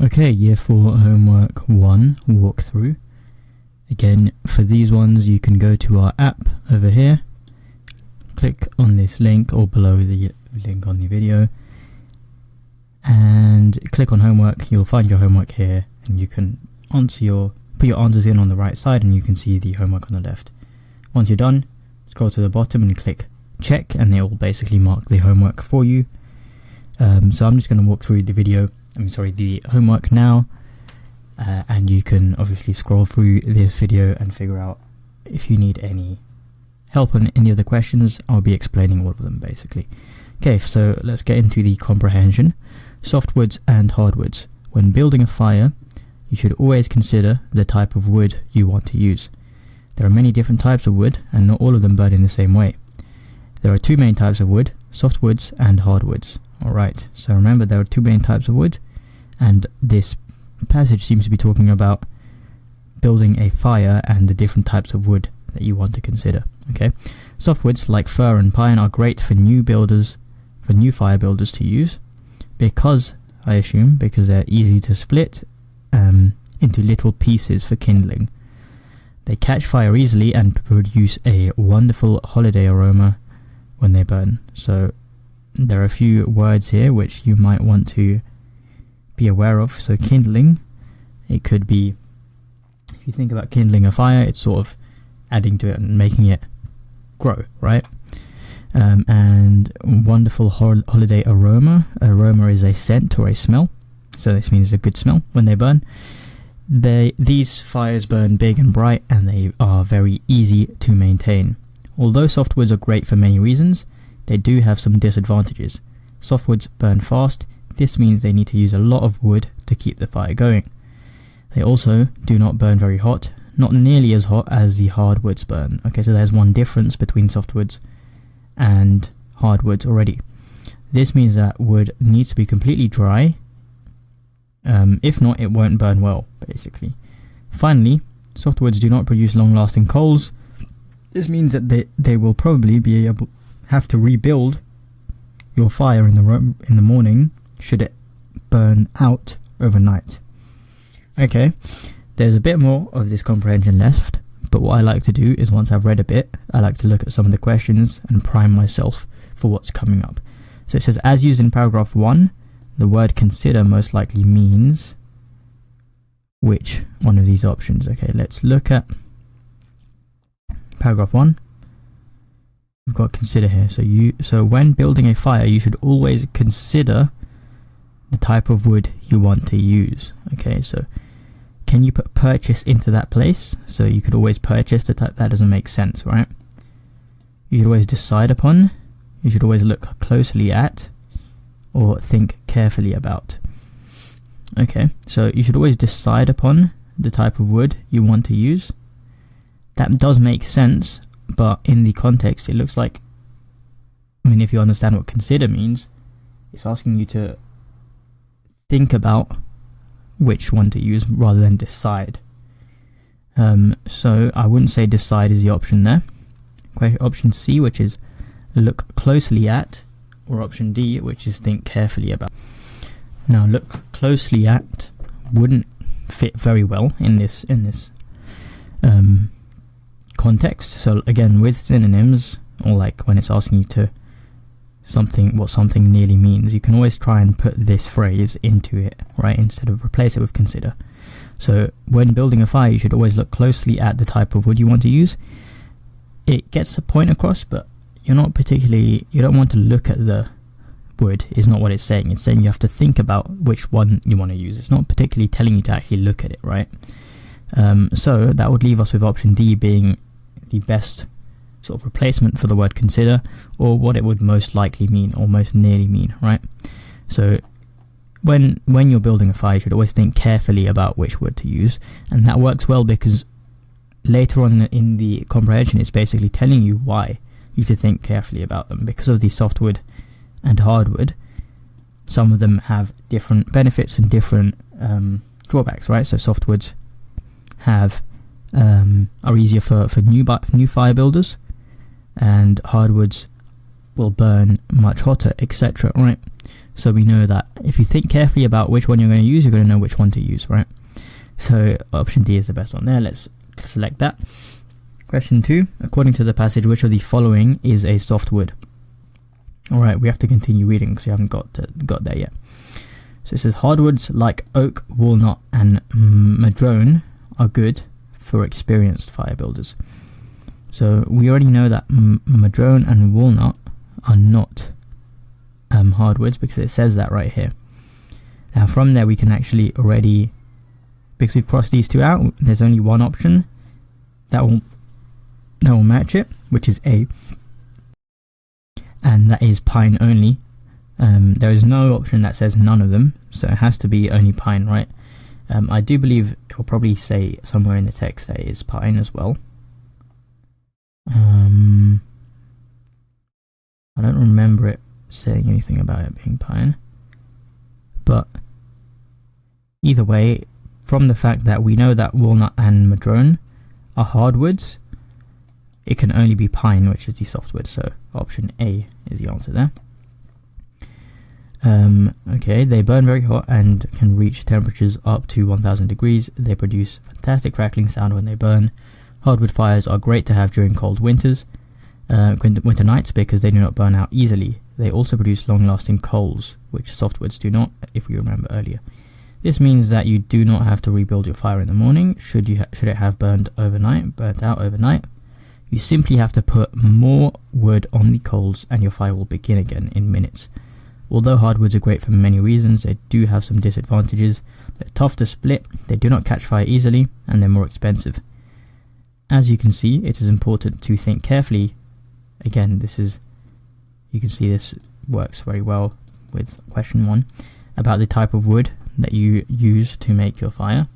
Okay, year 4 homework 1 walkthrough. Again, for these ones you can go to our app over here, click on this link or below the link on the video, and click on homework. You'll find your homework here, and you can put your answers in on the right side, and you can see the homework on the left. Once you're done, scroll to the bottom and click check, and it will basically mark the homework for you. So I'm just going to walk through the homework now, and you can obviously scroll through this video and figure out if you need any help on any of the questions. I'll be explaining all of them basically. Okay, so let's get into the comprehension. Softwoods and hardwoods. When building a fire, you should always consider the type of wood you want to use. There are many different types of wood, and not all of them burn in the same way. There are two main types of wood, softwoods and hardwoods. Alright, so remember there are two main types of wood, and this passage seems to be talking about building a fire and the different types of wood that you want to consider. Okay, softwoods like fir and pine are great for new fire builders to use, because they're easy to split into little pieces for kindling. They catch fire easily and produce a wonderful holiday aroma when they burn. So there are a few words here which you might want to be aware of. So kindling, it could be, if you think about kindling a fire, it's sort of adding to it and making it grow, right? And wonderful holiday aroma. Aroma is a scent or a smell, so this means a good smell when they burn. These fires burn big and bright, and they are very easy to maintain. Although softwoods are great for many reasons, they do have some disadvantages. Softwoods burn fast. This means they need to use a lot of wood to keep the fire going. They also do not burn very hot, not nearly as hot as the hardwoods burn. Okay, so there's one difference between softwoods and hardwoods already. This means that wood needs to be completely dry. If not, it won't burn well, basically. Finally, softwoods do not produce long-lasting coals. This means that they will probably have to rebuild your fire in the morning should it burn out overnight. Okay, there's a bit more of this comprehension left, but what I like to do is, once I've read a bit, I like to look at some of the questions and prime myself for what's coming up. So it says, as used in paragraph 1, the word consider most likely means which one of these options? Okay, let's look at paragraph 1. We've got consider here. So when building a fire, you should always consider the type of wood you want to use. Okay, so can you put purchase into that place? So you could always purchase the type. That doesn't make sense, right? You should always decide upon. You should always look closely at, or think carefully about. Okay, so you should always decide upon the type of wood you want to use. That does make sense, but in the context it looks like, if you understand what consider means, it's asking you to think about which one to use rather than decide. So I wouldn't say decide is the option there. Option C, which is look closely at, or option D, which is think carefully about. Now, look closely at wouldn't fit very well in this context. So again, with synonyms, or like when it's asking you to what something nearly means, you can always try and put this phrase into it, right, instead of replace it with consider. So when building a fire, you should always look closely at the type of wood you want to use. It gets the point across, but you don't want to look at the wood, is not what it's saying. It's saying you have to think about which one you want to use. It's not particularly telling you to actually look at it, right? So that would leave us with option D being the best sort of replacement for the word consider, or what it would most likely mean, or most nearly mean, right? So when you're building a fire, you should always think carefully about which wood to use, and that works well because later on in the comprehension it's basically telling you why you should think carefully about them. Because of the softwood and hardwood, some of them have different benefits and different drawbacks, right? So softwoods are easier for new fire builders, and hardwoods will burn much hotter, etc. Right? So we know that if you think carefully about which one you're going to use, you're going to know which one to use, right? So option D is the best one there. Let's select that. Question 2. According to the passage, which of the following is a softwood? Alright, we have to continue reading because we haven't got there yet. So it says, hardwoods like oak, walnut and madrone are good for experienced fire builders. So we already know that madrone and walnut are not hardwoods because it says that right here. Now from there we can actually already, because we've crossed these two out, there's only one option that will match it, which is A, and that is pine only. There is no option that says none of them, so it has to be only pine, right? I do believe it will probably say somewhere in the text that it is pine as well. I don't remember it saying anything about it being pine, but either way, from the fact that we know that walnut and madrone are hardwoods, it can only be pine, which is the softwood, so option A is the answer there. Okay, they burn very hot and can reach temperatures up to 1000 degrees. They produce fantastic crackling sound when they burn. Hardwood fires are great to have during cold winter nights because they do not burn out easily. They also produce long-lasting coals, which softwoods do not, if we remember earlier. This means that you do not have to rebuild your fire in the morning should it have burnt out overnight. You simply have to put more wood on the coals and your fire will begin again in minutes. Although hardwoods are great for many reasons, they do have some disadvantages. They're tough to split, they do not catch fire easily, and they're more expensive. As you can see, it is important to think carefully. Again, you can see this works very well with question 1, about the type of wood that you use to make your fire.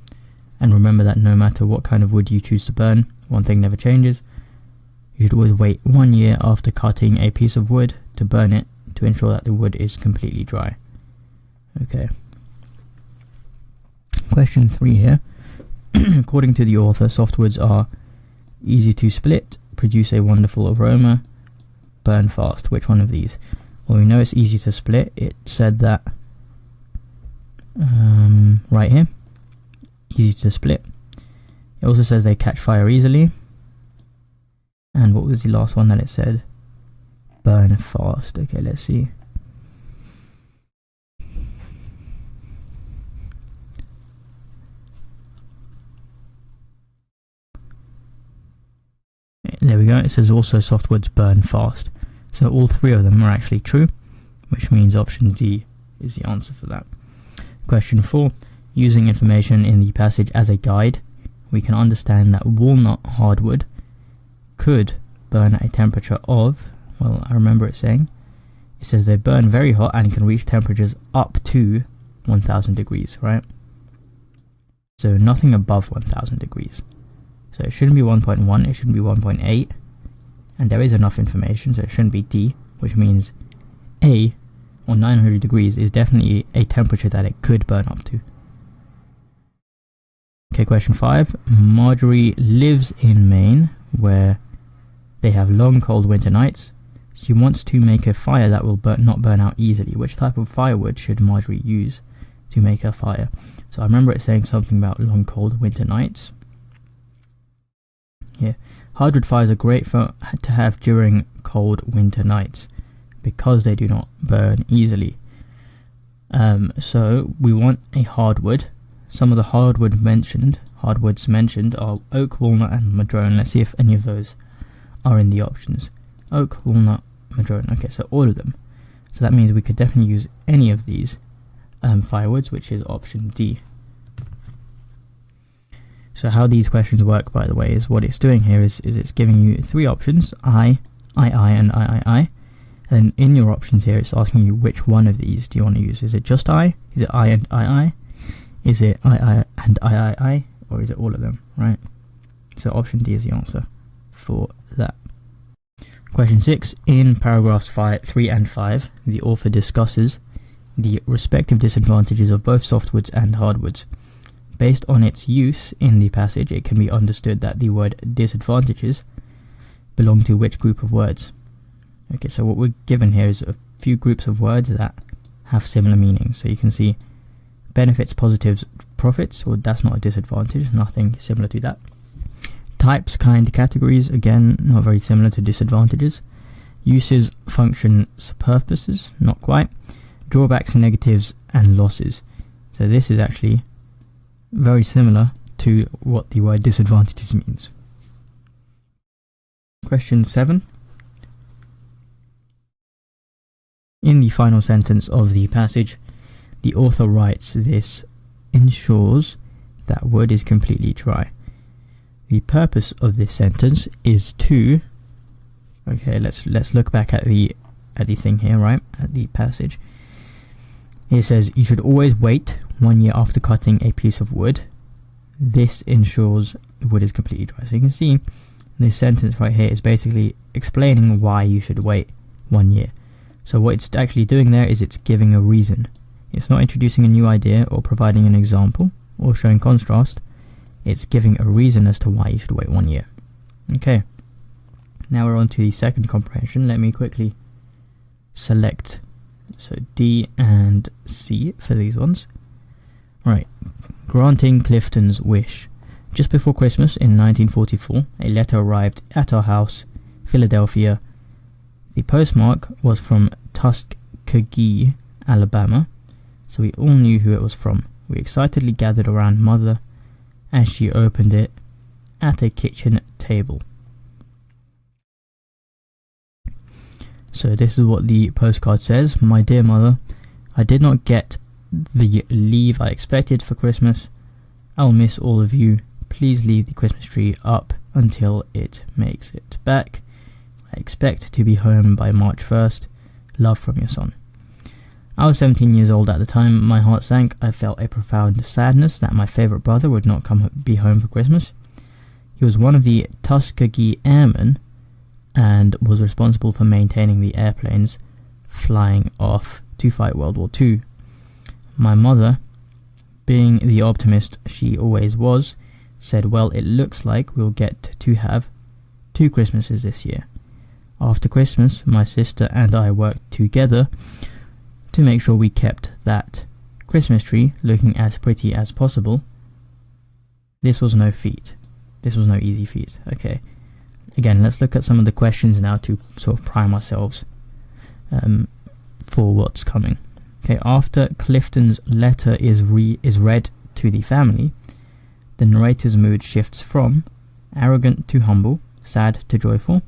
And remember that no matter what kind of wood you choose to burn, one thing never changes. You should always wait 1 year after cutting a piece of wood to burn it to ensure that the wood is completely dry. Okay. Question 3 here. According to the author, softwoods are easy to split, produce a wonderful aroma, burn fast. Which one of these? Well, we know it's easy to split. It said that right here. Easy to split. It also says they catch fire easily. And what was the last one that it said? Burn fast. Okay, let's see. There we go. It says also softwoods burn fast. So all 3 of them are actually true, which means option D is the answer for that. Question 4. Using information in the passage as a guide, we can understand that walnut hardwood could burn at a temperature of, well, I remember it says they burn very hot and can reach temperatures up to 1000 degrees, right? So nothing above 1000 degrees. So it shouldn't be 1.1, it shouldn't be 1.8, and there is enough information, so it shouldn't be D, which means A, or 900 degrees, is definitely a temperature that it could burn up to. Okay, question 5. Marjorie lives in Maine, where they have long, cold winter nights. She wants to make a fire that will not burn out easily. Which type of firewood should Marjorie use to make her fire? So I remember it saying something about long, cold winter nights. Yeah, hardwood fires are great to have during cold winter nights because they do not burn easily. So we want a hardwood. Some of the hardwoods mentioned are oak, walnut and madrone. Let's see if any of those are in the options. Oak, walnut, madrone. Okay, so all of them. So that means we could definitely use any of these firewoods, which is option D. So how these questions work, by the way, is what it's doing here is it's giving you 3 options, I, and I. And in your options here, it's asking you which one of these do you want to use. Is it just I? Is it I and I? Is it I and I? Or is it all of them, right? So option D is the answer for that. Question 6. In paragraphs 3 and 5, the author discusses the respective disadvantages of both softwoods and hardwoods. Based on its use in the passage, it can be understood that the word disadvantages belong to which group of words? Okay, so what we're given here is a few groups of words that have similar meanings. So you can see benefits, positives, profits, well, that's not a disadvantage, nothing similar to that. Types, kind, categories, again, not very similar to disadvantages. Uses, functions, purposes, not quite. Drawbacks, negatives, and losses. So this is actually very similar to what the word disadvantages means. Question 7. In the final sentence of the passage, the author writes, "This ensures that wood is completely dry." The purpose of this sentence is to... Okay, let's look back at the thing here, right? At the passage. It says, you should always wait 1 year after cutting a piece of wood. This ensures the wood is completely dry. So you can see this sentence right here is basically explaining why you should wait 1 year. So what it's actually doing there is it's giving a reason. It's not introducing a new idea or providing an example or showing contrast. It's giving a reason as to why you should wait 1 year. Okay, now we're on to the second comprehension. Let me quickly select D and C for these ones. Right, granting Clifton's wish. Just before Christmas in 1944, a letter arrived at our house, Philadelphia. The postmark was from Tuskegee, Alabama, so we all knew who it was from. We excitedly gathered around Mother as she opened it at a kitchen table. So this is what the postcard says. "My dear Mother, I did not get the leave I expected for Christmas. I'll miss all of you. Please leave the Christmas tree up until it makes it back. I expect to be home by March 1st. Love from your son." I was 17 years old at the time. My heart sank. I felt a profound sadness that my favourite brother would not be home for Christmas. He was one of the Tuskegee Airmen and was responsible for maintaining the airplanes flying off to fight World War II. My mother, being the optimist she always was, said, "Well, it looks like we'll get to have 2 Christmases this year." After Christmas, my sister and I worked together to make sure we kept that Christmas tree looking as pretty as possible. This was no feat. This was no easy feat. Okay. Again, let's look at some of the questions now to sort of prime ourselves for what's coming. Okay, after Clifton's letter is read to the family, the narrator's mood shifts from arrogant to humble, sad to joyful,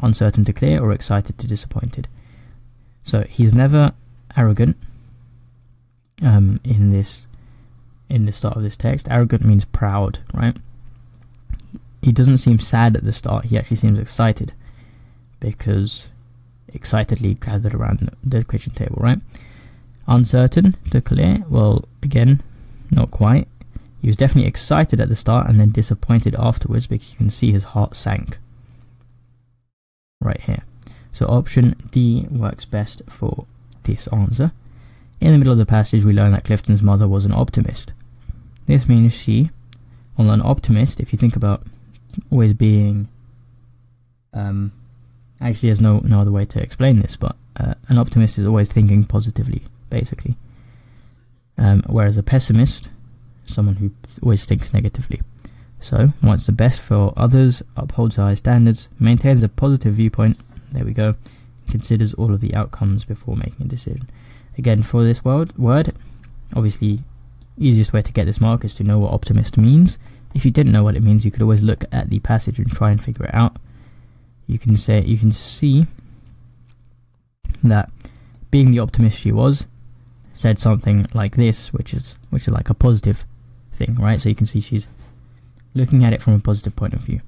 uncertain to clear, or excited to disappointed. So he's never arrogant in the start of this text. Arrogant means proud, right? He doesn't seem sad at the start. He actually seems excited because excitedly gathered around the kitchen table, right? Uncertain to clear, well, again, not quite. He was definitely excited at the start and then disappointed afterwards because you can see his heart sank right here. So option D works best for this answer. In the middle of the passage, we learn that Clifton's mother was an optimist. This means she, well, an optimist, if you think about always being, actually there's no other way to explain this, but an optimist is always thinking positively, basically. Whereas a pessimist, someone who always thinks negatively. So, wants the best for others, upholds high standards, maintains a positive viewpoint, there we go, considers all of the outcomes before making a decision. Again, for this word, obviously, easiest way to get this mark is to know what optimist means. If you didn't know what it means, you could always look at the passage and try and figure it out. You can see that being the optimist she was, said something like this, which is like a positive thing, right? So you can see she's looking at it from a positive point of view.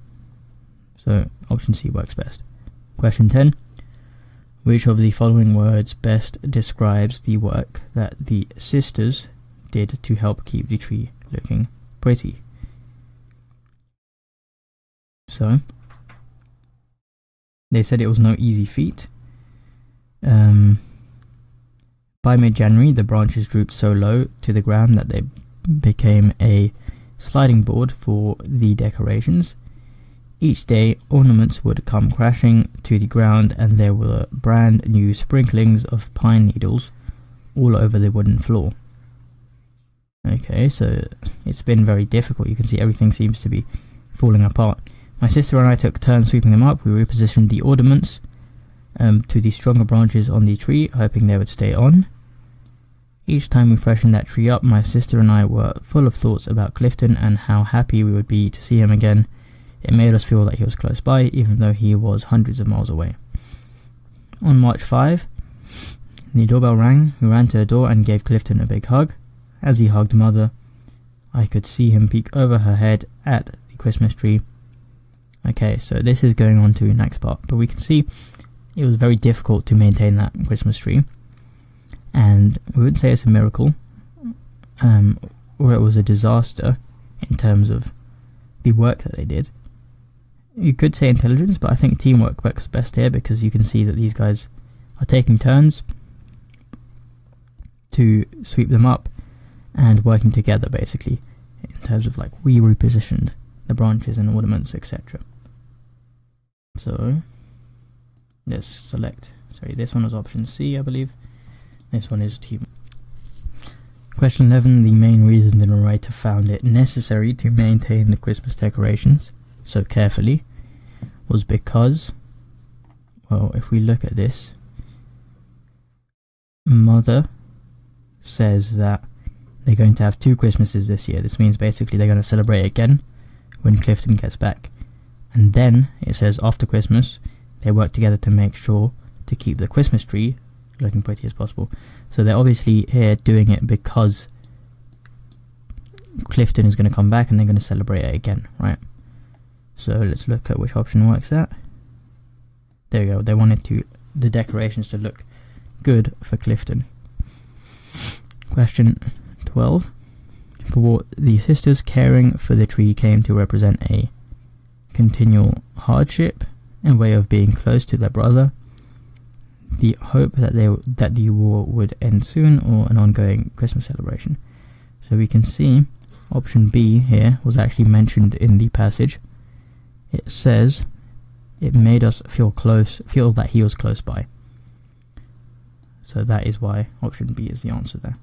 So option C works best. Question 10. Which of the following words best describes the work that the sisters did to help keep the tree looking pretty? So, they said it was no easy feat. By mid-January, the branches drooped so low to the ground that they became a sliding board for the decorations. Each day, ornaments would come crashing to the ground, and there were brand new sprinklings of pine needles all over the wooden floor. Okay, so it's been very difficult. You can see everything seems to be falling apart. My sister and I took turns sweeping them up. We repositioned the ornaments to the stronger branches on the tree, hoping they would stay on. Each time we freshened that tree up, my sister and I were full of thoughts about Clifton and how happy we would be to see him again. It made us feel that he was close by, even though he was hundreds of miles away. On March 5, the doorbell rang. We ran to the door and gave Clifton a big hug. As he hugged Mother, I could see him peek over her head at the Christmas tree. Okay, so this is going on to the next part, but we can see it was very difficult to maintain that Christmas tree. And we wouldn't say it's a miracle, or it was a disaster in terms of the work that they did. You could say intelligence, but I think teamwork works best here, because you can see that these guys are taking turns to sweep them up and working together, basically, in terms of like we repositioned the branches and ornaments, etc. So let's select, sorry, this one was option C, I believe. This one is team. Question 11. The main reason the narrator found it necessary to maintain the Christmas decorations so carefully was because, well, if we look at this, Mother says that they're going to have 2 Christmases this year. This means basically they're going to celebrate again when Clifton gets back. And then it says after Christmas they work together to make sure to keep the Christmas tree looking pretty as possible. So they're obviously here doing it because Clifton is going to come back and they're going to celebrate it again, right? So let's look at which option works that. There we go. They wanted the decorations to look good for Clifton. Question 12. For the sisters, caring for the tree came to represent a continual hardship, a way of being close to their brother, the hope that the war would end soon, or an ongoing Christmas celebration. So we can see option B here was actually mentioned in the passage. It says it made us feel that he was close by. So that is why option B is the answer there.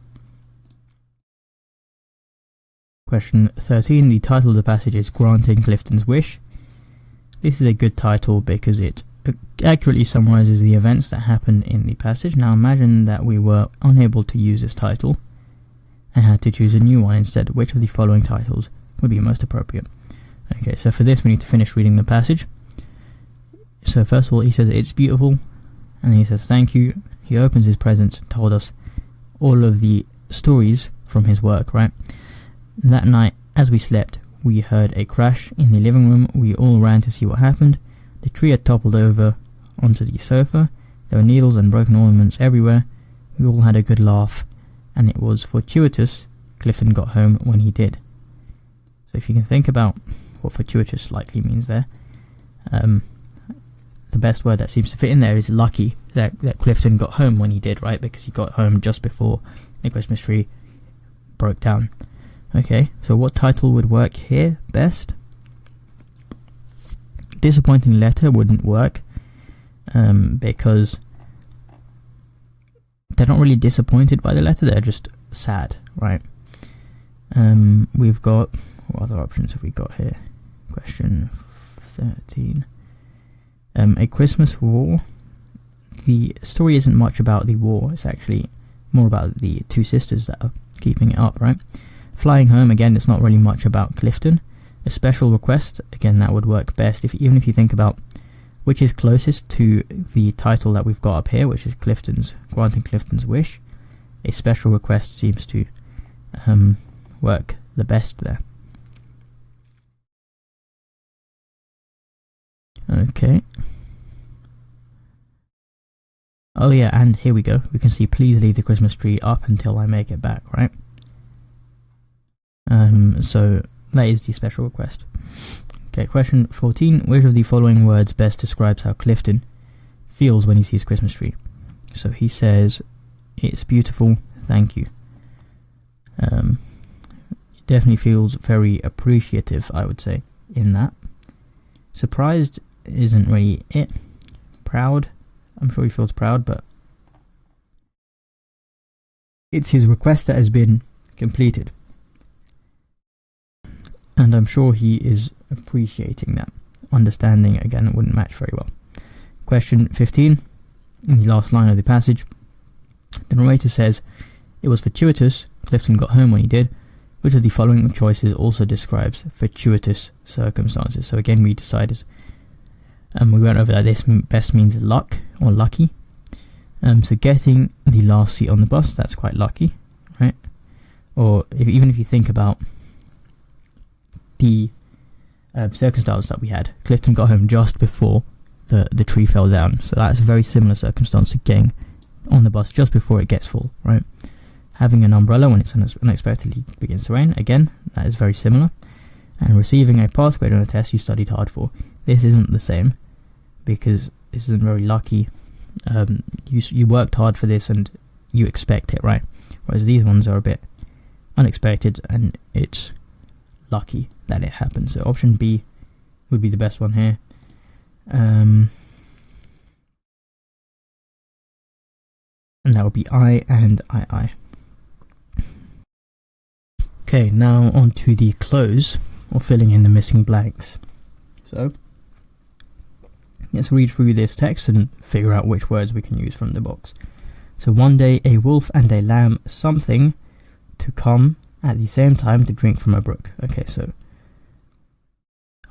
Question 13. The title of the passage is Granting Clifton's Wish. This is a good title because it accurately summarizes the events that happened in the passage. Now imagine that we were unable to use this title and had to choose a new one instead. Which of the following titles would be most appropriate? Okay, so for this we need to finish reading the passage. So first of all he says it's beautiful, and then he says thank you. He opens his presents and told us all of the stories from his work, right? That night, as we slept, we heard a crash in the living room. We all ran to see what happened. The tree had toppled over onto the sofa. There were needles and broken ornaments everywhere. We all had a good laugh, and it was fortuitous Clifton got home when he did. So if you can think about what fortuitous likely means there, the best word that seems to fit in there is lucky that Clifton got home when he did, right? Because he got home just before the Christmas tree broke down. Okay, so what title would work here best? Disappointing letter wouldn't work, because they're not really disappointed by the letter, they're just sad, right? We've got, what other options have we got here? Question 13. A Christmas War. The story isn't much about the war, it's actually more about the 2 sisters that are keeping it up, right? Flying Home, again, it's not really much about Clifton. A Special Request, again, that would work best, even if you think about which is closest to the title that we've got up here, which is Granting Clifton's Wish. A Special Request seems to work the best there. Okay. Oh yeah, and here we go. We can see please leave the Christmas tree up until I make it back, right? So that is the special request. Okay, question 14. Which of the following words best describes how Clifton feels when he sees Christmas tree? So he says, it's beautiful, thank you. He definitely feels very appreciative, I would say, in that. Surprised isn't really it. Proud, I'm sure he feels proud, but It's his request that has been completed. And I'm sure he is appreciating that. Understanding, again, it wouldn't match very well. Question 15, in the last line of the passage, the narrator says, "It was fortuitous Clifton got home when he did. Which of the following choices also describes fortuitous circumstances?" So again, we decided, we went over that this best means luck or lucky. So getting the last seat on the bus, that's quite lucky, right? Or even if you think about the circumstance that we had, Clifton got home just before the tree fell down. So that's a very similar circumstance to getting on the bus just before it gets full, right? Having an umbrella when it's unexpectedly begins to rain, again, that is very similar. And receiving a pass grade on a test you studied hard for. This isn't the same, because this isn't very lucky. You worked hard for this and you expect it, right? Whereas these ones are a bit unexpected and it's lucky that it happens. So option B would be the best one here. And that would be I and I. Okay, now on to the close, or filling in the missing blanks. So let's read through this text and figure out which words we can use from the box. So one day a wolf and a lamb something to come at the same time to drink from a brook. Okay, so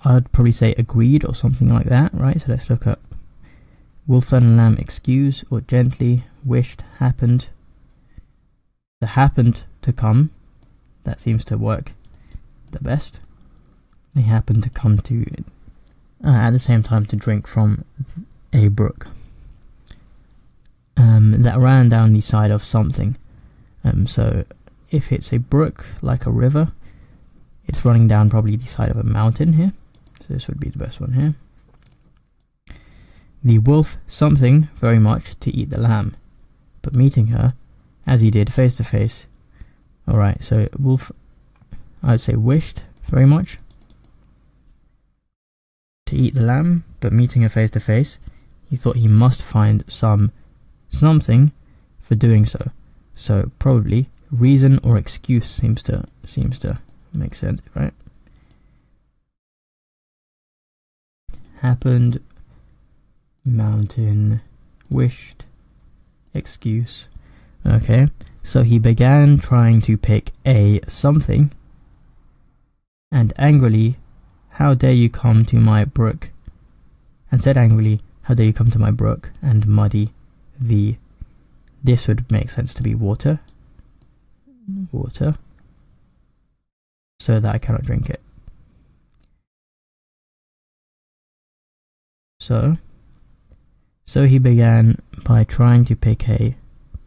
I'd probably say agreed or something like that, right? So let's look at wolf and lamb excuse or gently, wished, happened. The happened to come, that seems to work the best. They happened to come to at the same time to drink from a brook that ran down the side of something. So if it's a brook, like a river, it's running down probably the side of a mountain here. So this would be the best one here. The wolf something very much to eat the lamb, but meeting her, as he did face to face. Alright, so wolf, I'd say wished very much to eat the lamb, but meeting her face to face, he thought he must find something for doing so. So probably reason or excuse seems to make sense, right? Happened, mountain, wished, excuse. Okay, so he began trying to pick a something, and angrily, "How dare you come to my brook?" And said angrily, "How dare you come to my brook and muddy the..." This would make sense to be water, so that I cannot drink it. So he began by trying to pick a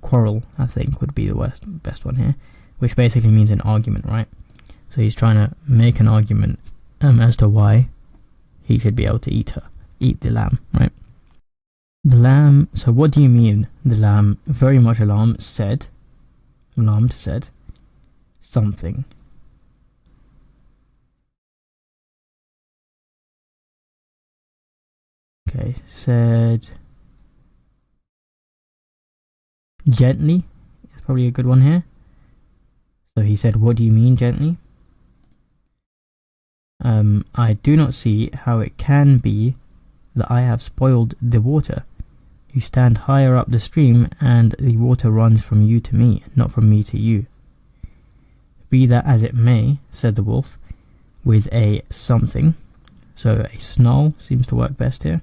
quarrel, I think would be the best one here, which basically means an argument, right? So he's trying to make an argument as to why he should be able to eat the lamb, right? The lamb, so what do you mean? The lamb, very much alarmed, said something. Okay, said gently is probably a good one here. So he said, "What do you mean gently?" I do not see how it can be that I have spoiled the water. You stand higher up the stream, and the water runs from you to me, not from me to you. Be that as it may, said the wolf, with a something. So a snarl seems to work best here.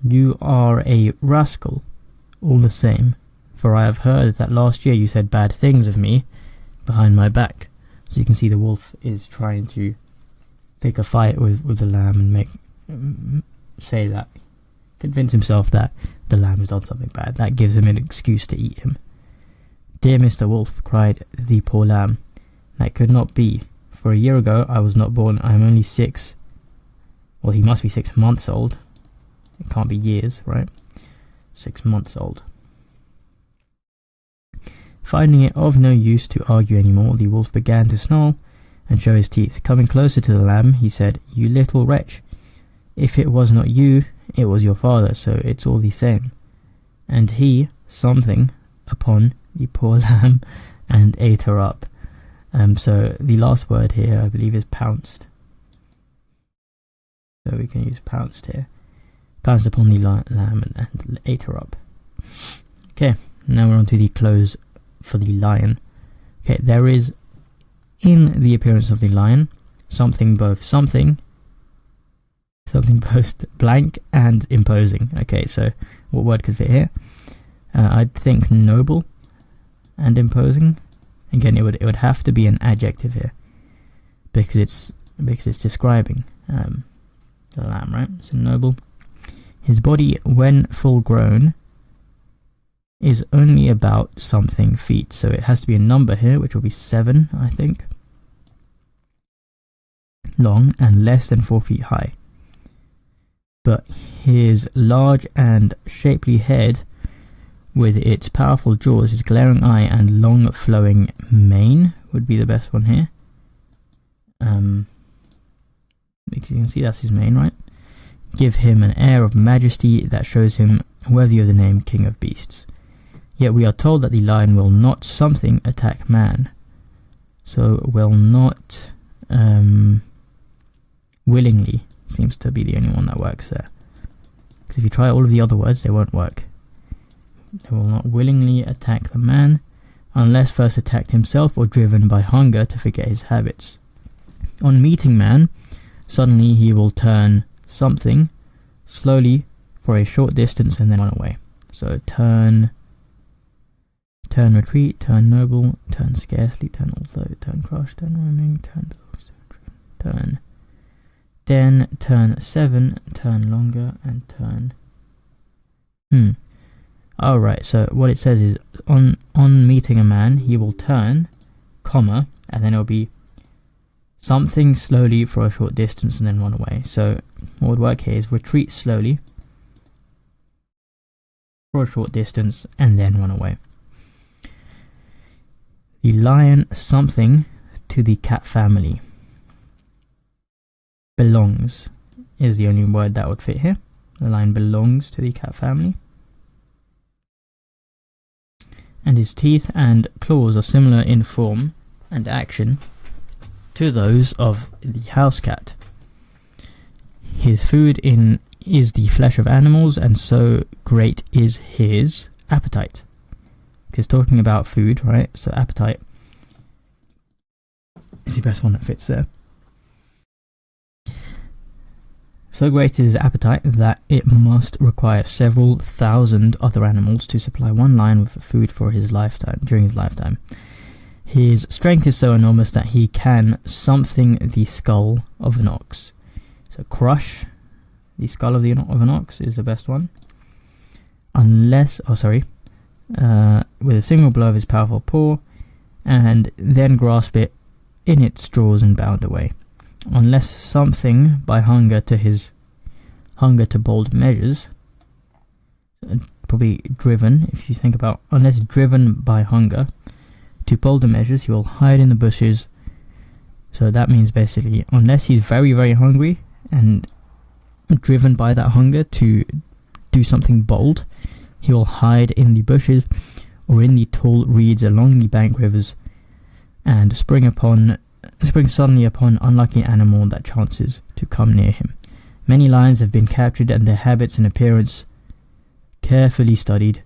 You are a rascal, all the same, for I have heard that last year you said bad things of me behind my back. So you can see the wolf is trying to pick a fight with the lamb and convince himself that the lamb has done something bad. That gives him an excuse to eat him. "Dear Mr. Wolf," cried the poor lamb, "that could not be, for a year ago I was not born. I am only 6. Well, he must be 6 months old. It can't be years, right? 6 months old." Finding it of no use to argue anymore, the wolf began to snarl and show his teeth. Coming closer to the lamb, he said, "You little wretch, if it was not you, it was your father, so it's all the same. And he, something, upon the poor lamb and ate her up. So the last word here, I believe, is pounced. So we can use pounced here. Pounced upon the lamb and ate her up. Okay, now we're on to the close for the lion. Okay, there is in the appearance of the lion something both blank and imposing. Okay, so what word could fit here? I'd think noble and imposing. Again, it would have to be an adjective here because it's describing the lamb, right? So noble. His body, when full grown, is only about something feet. So it has to be a number here, which will be 7, I think. Long and less than 4 feet high. But his large and shapely head, with its powerful jaws, his glaring eye, and long flowing mane would be the best one here. Because you can see that's his mane, right? Give him an air of majesty that shows him worthy of the name King of Beasts. Yet we are told that the lion will not something attack man. So will not willingly seems to be the only one that works there. Because if you try all of the other words, they won't work. They will not willingly attack the man unless first attacked himself or driven by hunger to forget his habits. On meeting man, suddenly he will turn something slowly for a short distance and then run away. So turn retreat, turn noble, turn scarcely, turn although, turn crush, turn roaming, turn den, turn 7, turn longer, and turn. Alright, so what it says is on meeting a man, he will turn, comma, and then it'll be something slowly for a short distance and then run away. So what would work here is retreat slowly for a short distance and then run away. The lion something to the cat family. Belongs is the only word that would fit here. The lion belongs to the cat family. And his teeth and claws are similar in form and action to those of the house cat. His food is the flesh of animals, and so great is his appetite. Because talking about food, right? So appetite is the best one that fits there. So great is his appetite that it must require several thousand other animals to supply one lion with food for his lifetime, during his lifetime. His strength is so enormous that he can something the skull of an ox. So crush the skull of an ox is the best one. With a single blow of his powerful paw, and then grasp it in its jaws and bound away. Unless something by hunger to bold measures, probably driven, if you think about, unless driven by hunger to bolder measures, he will hide in the bushes. So that means basically, unless he's very, very hungry and driven by that hunger to do something bold, he will hide in the bushes or in the tall reeds along the bank rivers and spring suddenly upon unlucky animal that chances to come near him. Many lions have been captured and their habits and appearance carefully studied.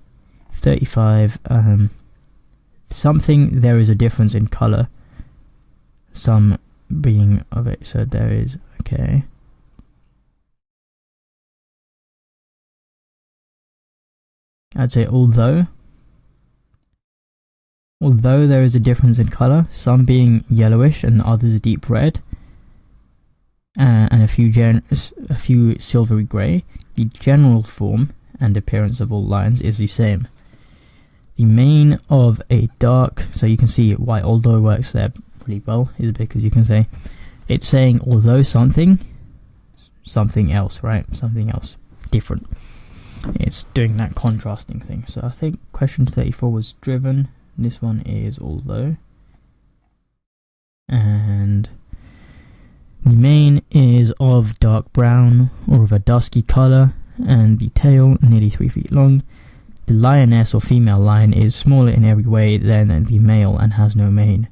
35. Something there is a difference in colour, some being of it. So there is, okay. I'd say although there is a difference in colour, some being yellowish and others deep red, and a few silvery grey, the general form and appearance of all lions is the same. The mane of a dark, so you can see why although works there really well, is because you can say it's saying although something else, right? Something else different. It's doing that contrasting thing. So I think question 34 was driven. This one is although. And the mane is of dark brown or of a dusky colour, and the tail nearly 3 feet long. The lioness or female lion is smaller in every way than the male and has no mane.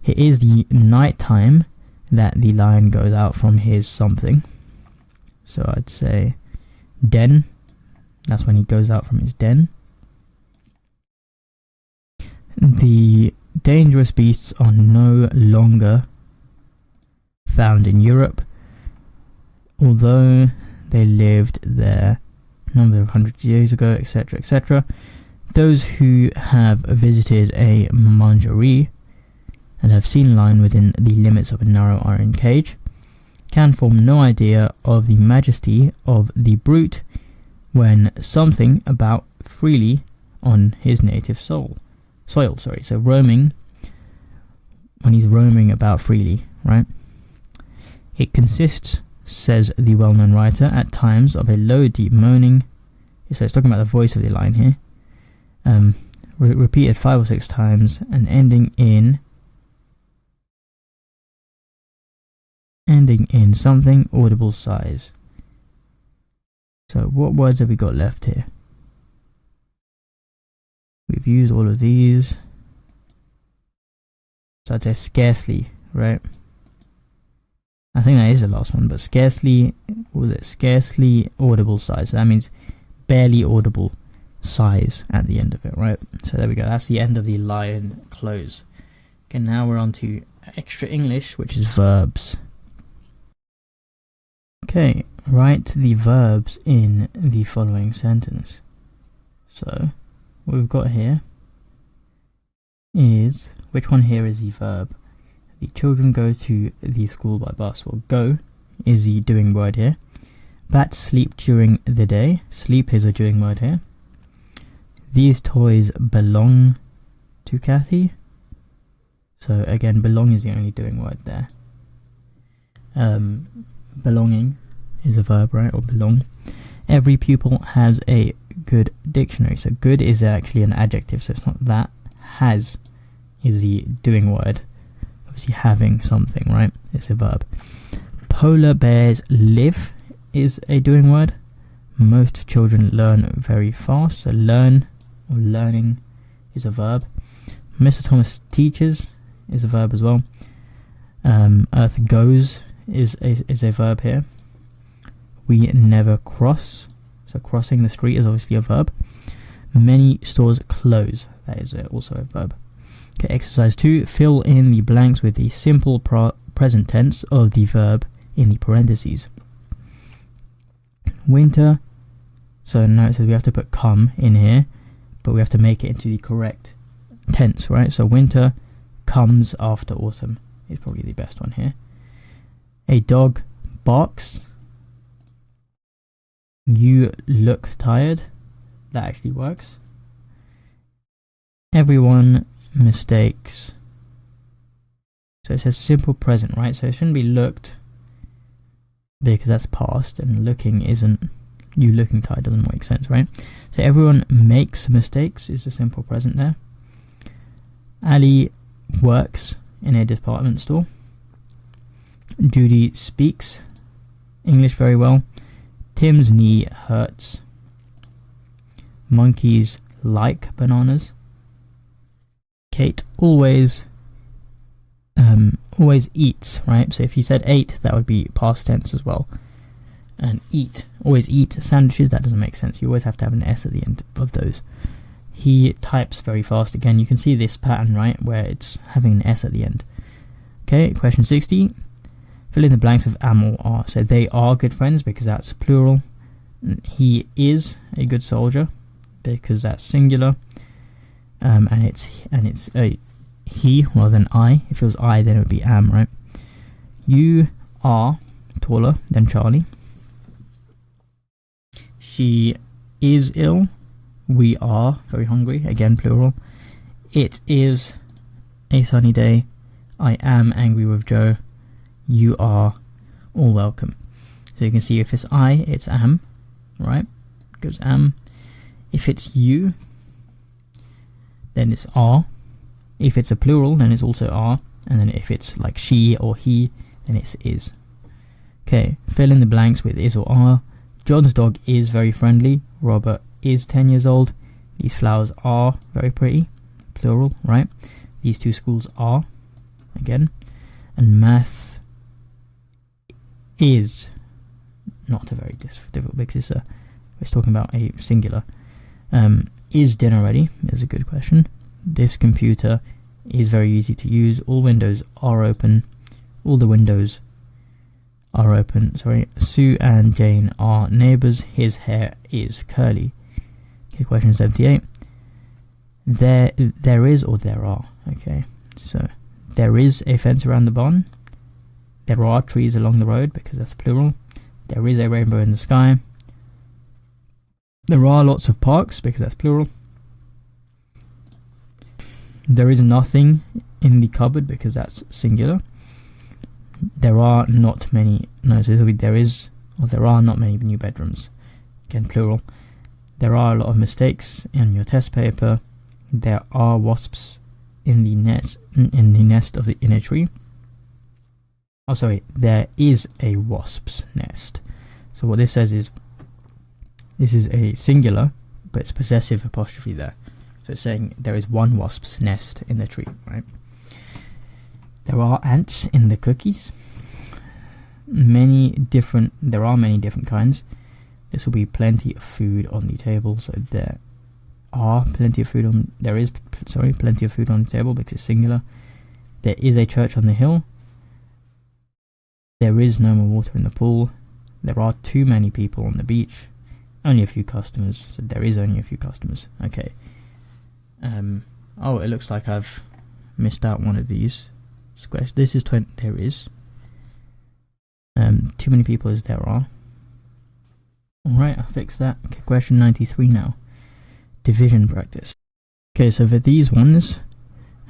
It is the night time that the lion goes out from his something. So I'd say den. That's when he goes out from his den. The dangerous beasts are no longer found in Europe, although they lived there a number of hundreds of years ago, etc., etc. Those who have visited a menagerie and have seen a lion within the limits of a narrow iron cage can form no idea of the majesty of the brute when something about freely on his native soil. So roaming, when he's roaming about freely, right? It consists, says the well-known writer, at times of a low, deep moaning. So it's talking about the voice of the lion here. Repeated 5 or 6 times and ending in something audible size. So what words have we got left here? We've used all of these. So I'd say scarcely, right? I think that is the last one, but scarcely audible size. So that means barely audible size at the end of it, right? So there we go. That's the end of the lion close. Okay, now we're on to extra English, which is verbs. Okay, write the verbs in the following sentence. So what we've got here is, which one here is the verb? The children go to the school by bus. Well, go is the doing word here. Bats sleep during the day. Sleep is a doing word here. These toys belong to Kathy. So again, belong is the only doing word there. Belonging is a verb, right? Or belong. Every pupil has a good dictionary. So good is actually an adjective, so it's not that. Has is the doing word. Obviously having something, right? It's a verb. Polar bears live is a doing word. Most children learn very fast. So learn or learning is a verb. Mr. Thomas teaches is a verb as well. Earth goes is a verb here. We never cross. So crossing the street is obviously a verb. Many stores close. That is also a verb. Okay, exercise 2. Fill in the blanks with the simple present tense of the verb in the parentheses. Winter. So now it says we have to put come in here, but we have to make it into the correct tense, right? So winter comes after autumn is probably the best one here. A dog barks. You look tired. That actually works. Everyone mistakes. So it says simple present, right? So it shouldn't be looked, because that's past, and looking isn't. You looking tired doesn't make sense, right? So everyone makes mistakes is the simple present there. Ali works in a department store. Judy speaks English very well. Tim's knee hurts. Monkeys like bananas. Kate always eats, right? So if you said ate, that would be past tense as well. And always eat sandwiches, that doesn't make sense. You always have to have an S at the end of those. He types very fast. Again, you can see this pattern, right, where it's having an S at the end. Okay, question 60. Fill in the blanks of am or are. So they are good friends because that's plural. He is a good soldier because that's singular. And it's a he rather than I. If it was I, then it would be am, right? You are taller than Charlie. She is ill. We are very hungry. Again, plural. It is a sunny day. I am angry with Joe. You are all welcome. So you can see if it's I, it's am, right? It goes am. If it's you, then it's are. If it's a plural, then it's also are. And then if it's like she or he, then it's is. Okay, fill in the blanks with is or are. John's dog is very friendly. Robert is 10 years old. These flowers are very pretty, plural, right? These two schools are, again. And math is not a very difficult because it's talking about a singular. Is dinner ready? Is a good question. This computer is very easy to use. All windows are open. All the windows are open. Sorry. Sue and Jane are neighbours. His hair is curly. Okay, question 78. There is or there are. Okay, so there is a fence around the barn. There are trees along the road because that's plural. There is a rainbow in the sky. There are lots of parks because that's plural. There is nothing in the cupboard because that's singular. There are not many. No, so there is or there are not many new bedrooms. Again, plural. There are a lot of mistakes in your test paper. There are wasps in the nest in a tree. Oh, sorry. There is a wasp's nest. So what this says is this is a singular, but it's possessive apostrophe there. So it's saying there is one wasp's nest in the tree, right? There are ants in the cookies. There are many different kinds. This will be plenty of food on the table. So there is plenty of food on the table because it's singular. There is a church on the hill. There is no more water in the pool. There are too many people on the beach. Only a few customers. So there is only a few customers. Okay. Oh, it looks like I've missed out one of these squares. This is 20. There is. Too many people as there are. Alright, I'll fix that. Okay, question 93 now. Division practice. Okay, so for these ones,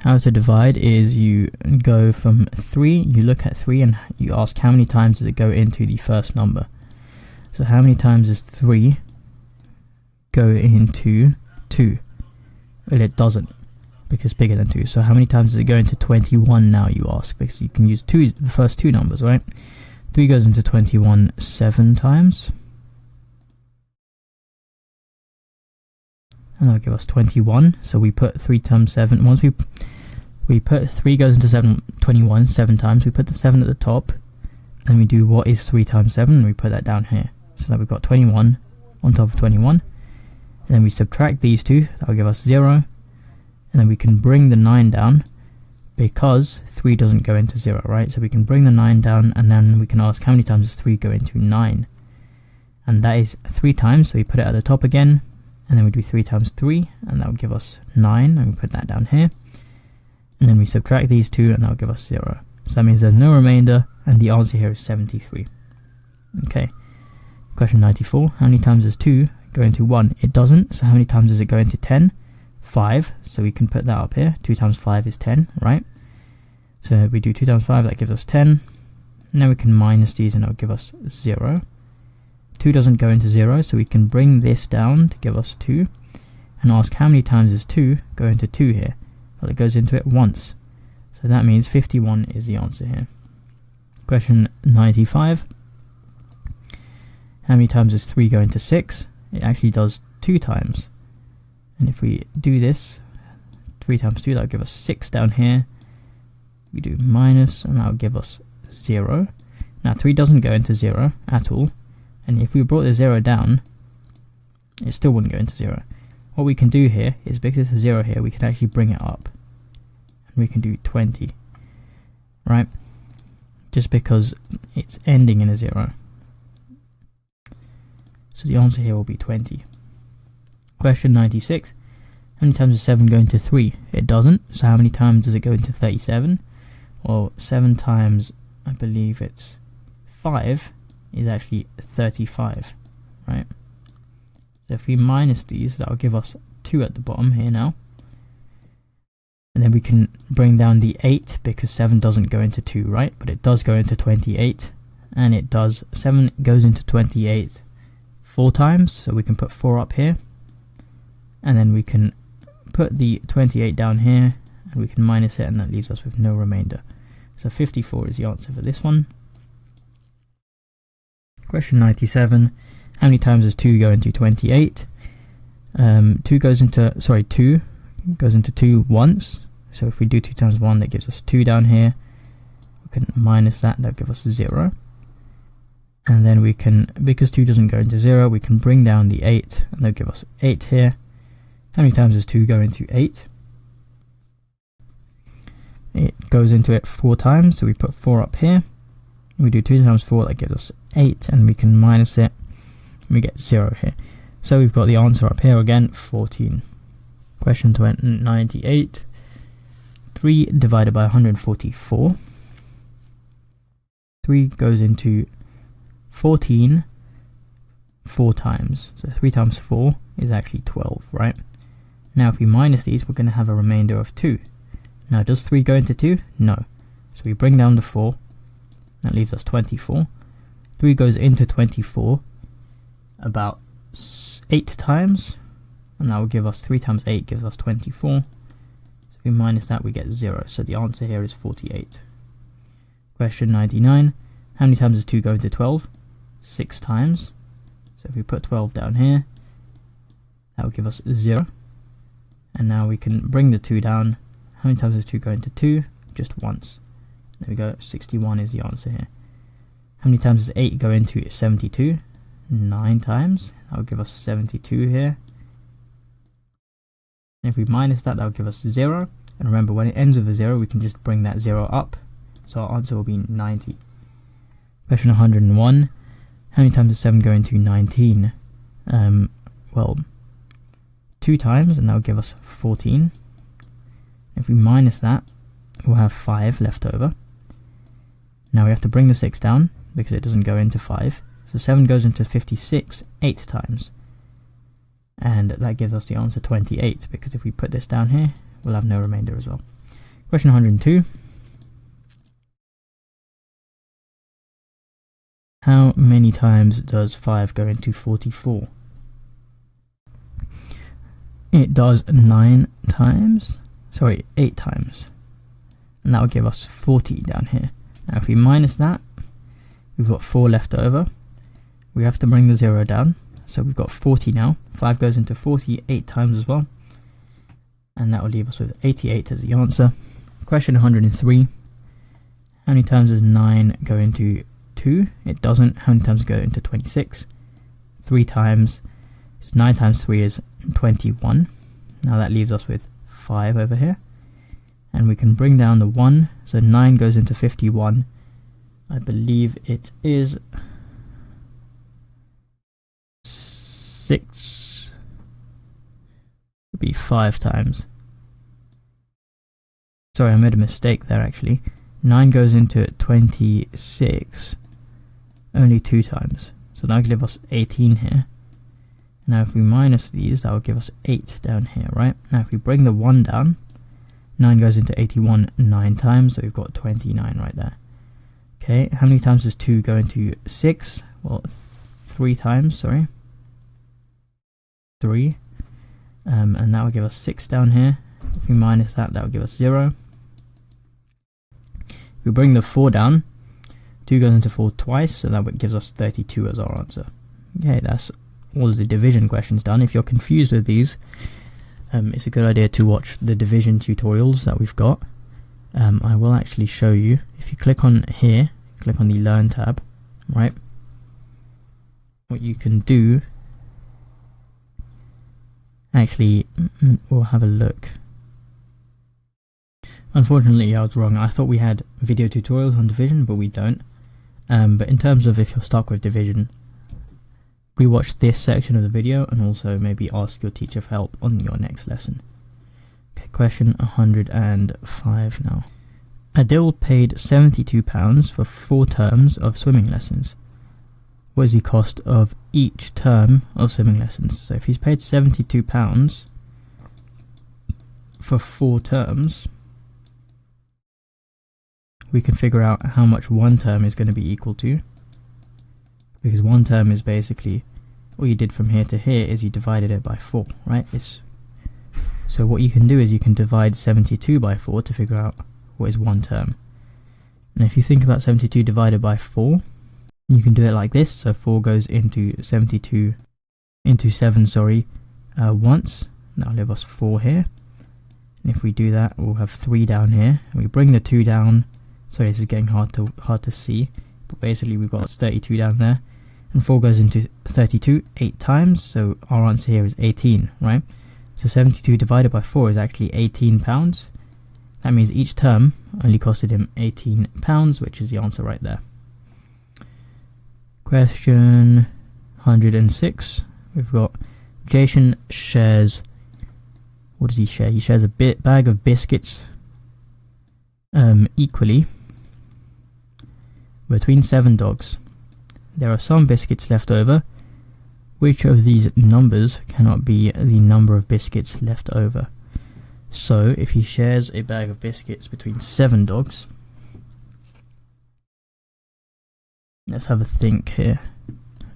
how to divide is you go from 3, you look at 3 and you ask how many times does it go into the first number. So how many times does 3 go into 2? Well, it doesn't, because it's bigger than 2. So how many times does it go into 21 now, you ask, because you can use the first two numbers, right? 3 goes into 21 7 times. And that'll give us 21. So we put 3 times 7. Once we put 3 goes into 21 7 times, we put the 7 at the top, and we do what is 3 times 7, and we put that down here. So that we've got 21 on top of 21. And then we subtract these two, that will give us 0. And then we can bring the 9 down, because 3 doesn't go into 0, right? So we can bring the 9 down, and then we can ask how many times does 3 go into 9? And that is 3 times, so we put it at the top again, and then we do 3 times 3, and that will give us 9, and we put that down here. And then we subtract these two, and that will give us 0. So that means there's no remainder, and the answer here is 73. Okay. Question 94. How many times does 2 go into 1? It doesn't. So how many times does it go into 10? 5. So we can put that up here. 2 times 5 is 10, right? So we do 2 times 5, that gives us 10. And then we can minus these, and it'll give us 0. 2 doesn't go into 0, so we can bring this down to give us 2. And ask how many times does 2 go into 2 here? Well, it goes into it once. So that means 51 is the answer here. Question 95. How many times does 3 go into 6? It actually does 2 times. And if we do this, 3 times 2, that'll give us 6 down here. We do minus, and that'll give us 0. Now 3 doesn't go into 0 at all. And if we brought the 0 down, it still wouldn't go into 0. What we can do here is, because there's a 0 here, we can actually bring it up. And we can do 20. Right? Just because it's ending in a 0. So the answer here will be 20. Question 96. How many times does 7 go into 3? It doesn't. So how many times does it go into 37? Well, 7 times, I believe it's 5, is actually 35. Right? So if we minus these, that'll give us 2 at the bottom here now. And then we can bring down the 8, because 7 doesn't go into 2, right? But it does go into 28. And it does. 7 goes into 28 4 times. So we can put 4 up here. And then we can put the 28 down here. And we can minus it, and that leaves us with no remainder. So 54 is the answer for this one. Question 97. How many times does 2 go into 28? 2 goes into 2 once. So if we do 2 times 1, that gives us 2 down here. We can minus that, that'll give us 0. And then we can, because 2 doesn't go into 0, we can bring down the 8, and that'll give us 8 here. How many times does 2 go into 8? It goes into it 4 times, so we put 4 up here. We do 2 times 4, that gives us 8, and we can minus it, and we get 0 here. So we've got the answer up here again, 14. Question 98. 3 divided by 144. 3 goes into 14 4 times. So 3 times 4 is actually 12, right? Now if we minus these, we're going to have a remainder of 2. Now does 3 go into 2? No. So we bring down the 4. That leaves us 24. 3 goes into 24 about 8 times. And that will give us 3 times 8 gives us 24. So if we minus that, we get 0. So the answer here is 48. Question 99. How many times does 2 go into 12? 6 times. So if we put 12 down here, that will give us 0. And now we can bring the 2 down. How many times does 2 go into 2? Just once. There we go, 61 is the answer here. How many times does 8 go into 72? 9 times. That will give us 72 here. And if we minus that, that will give us 0. And remember, when it ends with a 0, we can just bring that 0 up. So our answer will be 90. Question 101. How many times does 7 go into 19? Well, 2 times, and that will give us 14. If we minus that, we'll have 5 left over. Now we have to bring the 6 down, because it doesn't go into 5. So 7 goes into 56 8 times. And that gives us the answer 28, because if we put this down here, we'll have no remainder as well. Question 102. How many times does 5 go into 44? It does 9 times. Sorry, 8 times. And that will give us 40 down here. Now if we minus that, we've got 4 left over. We have to bring the 0 down. So we've got 40 now. 5 goes into 40 8 times as well. And that will leave us with 88 as the answer. Question 103. How many times does 9 go into 2? It doesn't. How many times go into 26? 3 times. So 9 times 3 is 21. Now that leaves us with 5 over here. And we can bring down the 1. So 9 goes into 51. I believe it is 6. Would be 5 times. Sorry, I made a mistake there actually. 9 goes into 26 only 2 times. So that will give us 18 here. Now if we minus these, that will give us 8 down here, right? Now if we bring the 1 down, 9 goes into 81 9 times, so we've got 29 right there. Okay, how many times does 2 go into 6? Well, 3 times, sorry. 3. And that will give us 6 down here. If we minus that, that will give us 0. If we bring the 4 down, 2 goes into 4 twice, so that gives us 32 as our answer. Okay, that's all the division questions done. If you're confused with these, it's a good idea to watch the division tutorials that we've got. I will actually show you. If you click on here, click on the Learn tab, right? What you can do, actually, we'll have a look. Unfortunately, I was wrong. I thought we had video tutorials on division, but we don't. But in terms of if you're stuck with division, rewatch this section of the video and also maybe ask your teacher for help on your next lesson. Okay, question 105 now. Adil paid £72 for 4 terms of swimming lessons. What is the cost of each term of swimming lessons? So if he's paid £72 for 4 terms, we can figure out how much one term is going to be equal to, because one term is basically, all you did from here to here is you divided it by 4, right? So what you can do is you can divide 72 by 4 to figure out what is one term. And if you think about 72 divided by 4, you can do it like this. So 4 goes into 72 into 7, sorry, once. That'll leave us 4 here. And if we do that, we'll have 3 down here. And we bring the 2 down. Sorry, this is getting hard to see. But basically we've got 32 down there. And 4 goes into 32 8 times. So our answer here is 18, right? So 72 divided by 4 is actually £18. That means each term only costed him £18, which is the answer right there. Question 106. We've got Jason shares. What does he share? He shares a bag of biscuits equally between 7 dogs. There are some biscuits left over. Which of these numbers cannot be the number of biscuits left over? So if he shares a bag of biscuits between 7 dogs, let's have a think here.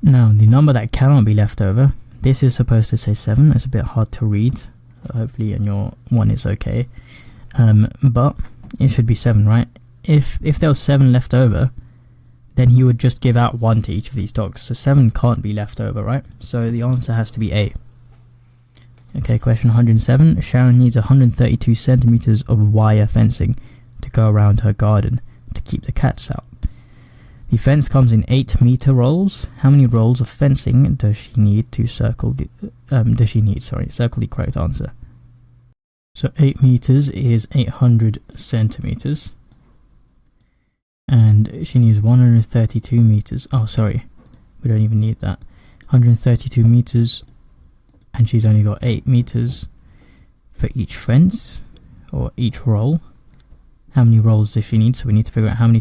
Now the number that cannot be left over, this is supposed to say 7. It's a bit hard to read. Hopefully in your one is okay. But it should be 7, right? If there was 7 left over, then he would just give out 1 to each of these dogs. So 7 can't be left over, right? So the answer has to be A. Okay, question 107. Sharon needs 132 centimeters of wire fencing to go around her garden to keep the cats out. The fence comes in 8-meter rolls. How many rolls of fencing does she need to circle the circle the correct answer? So 8 meters is 800 centimeters. And she needs 132 meters. Oh, sorry. We don't even need that. 132 meters. And she's only got 8 meters for each fence, or each roll. How many rolls does she need? So we need to figure out how many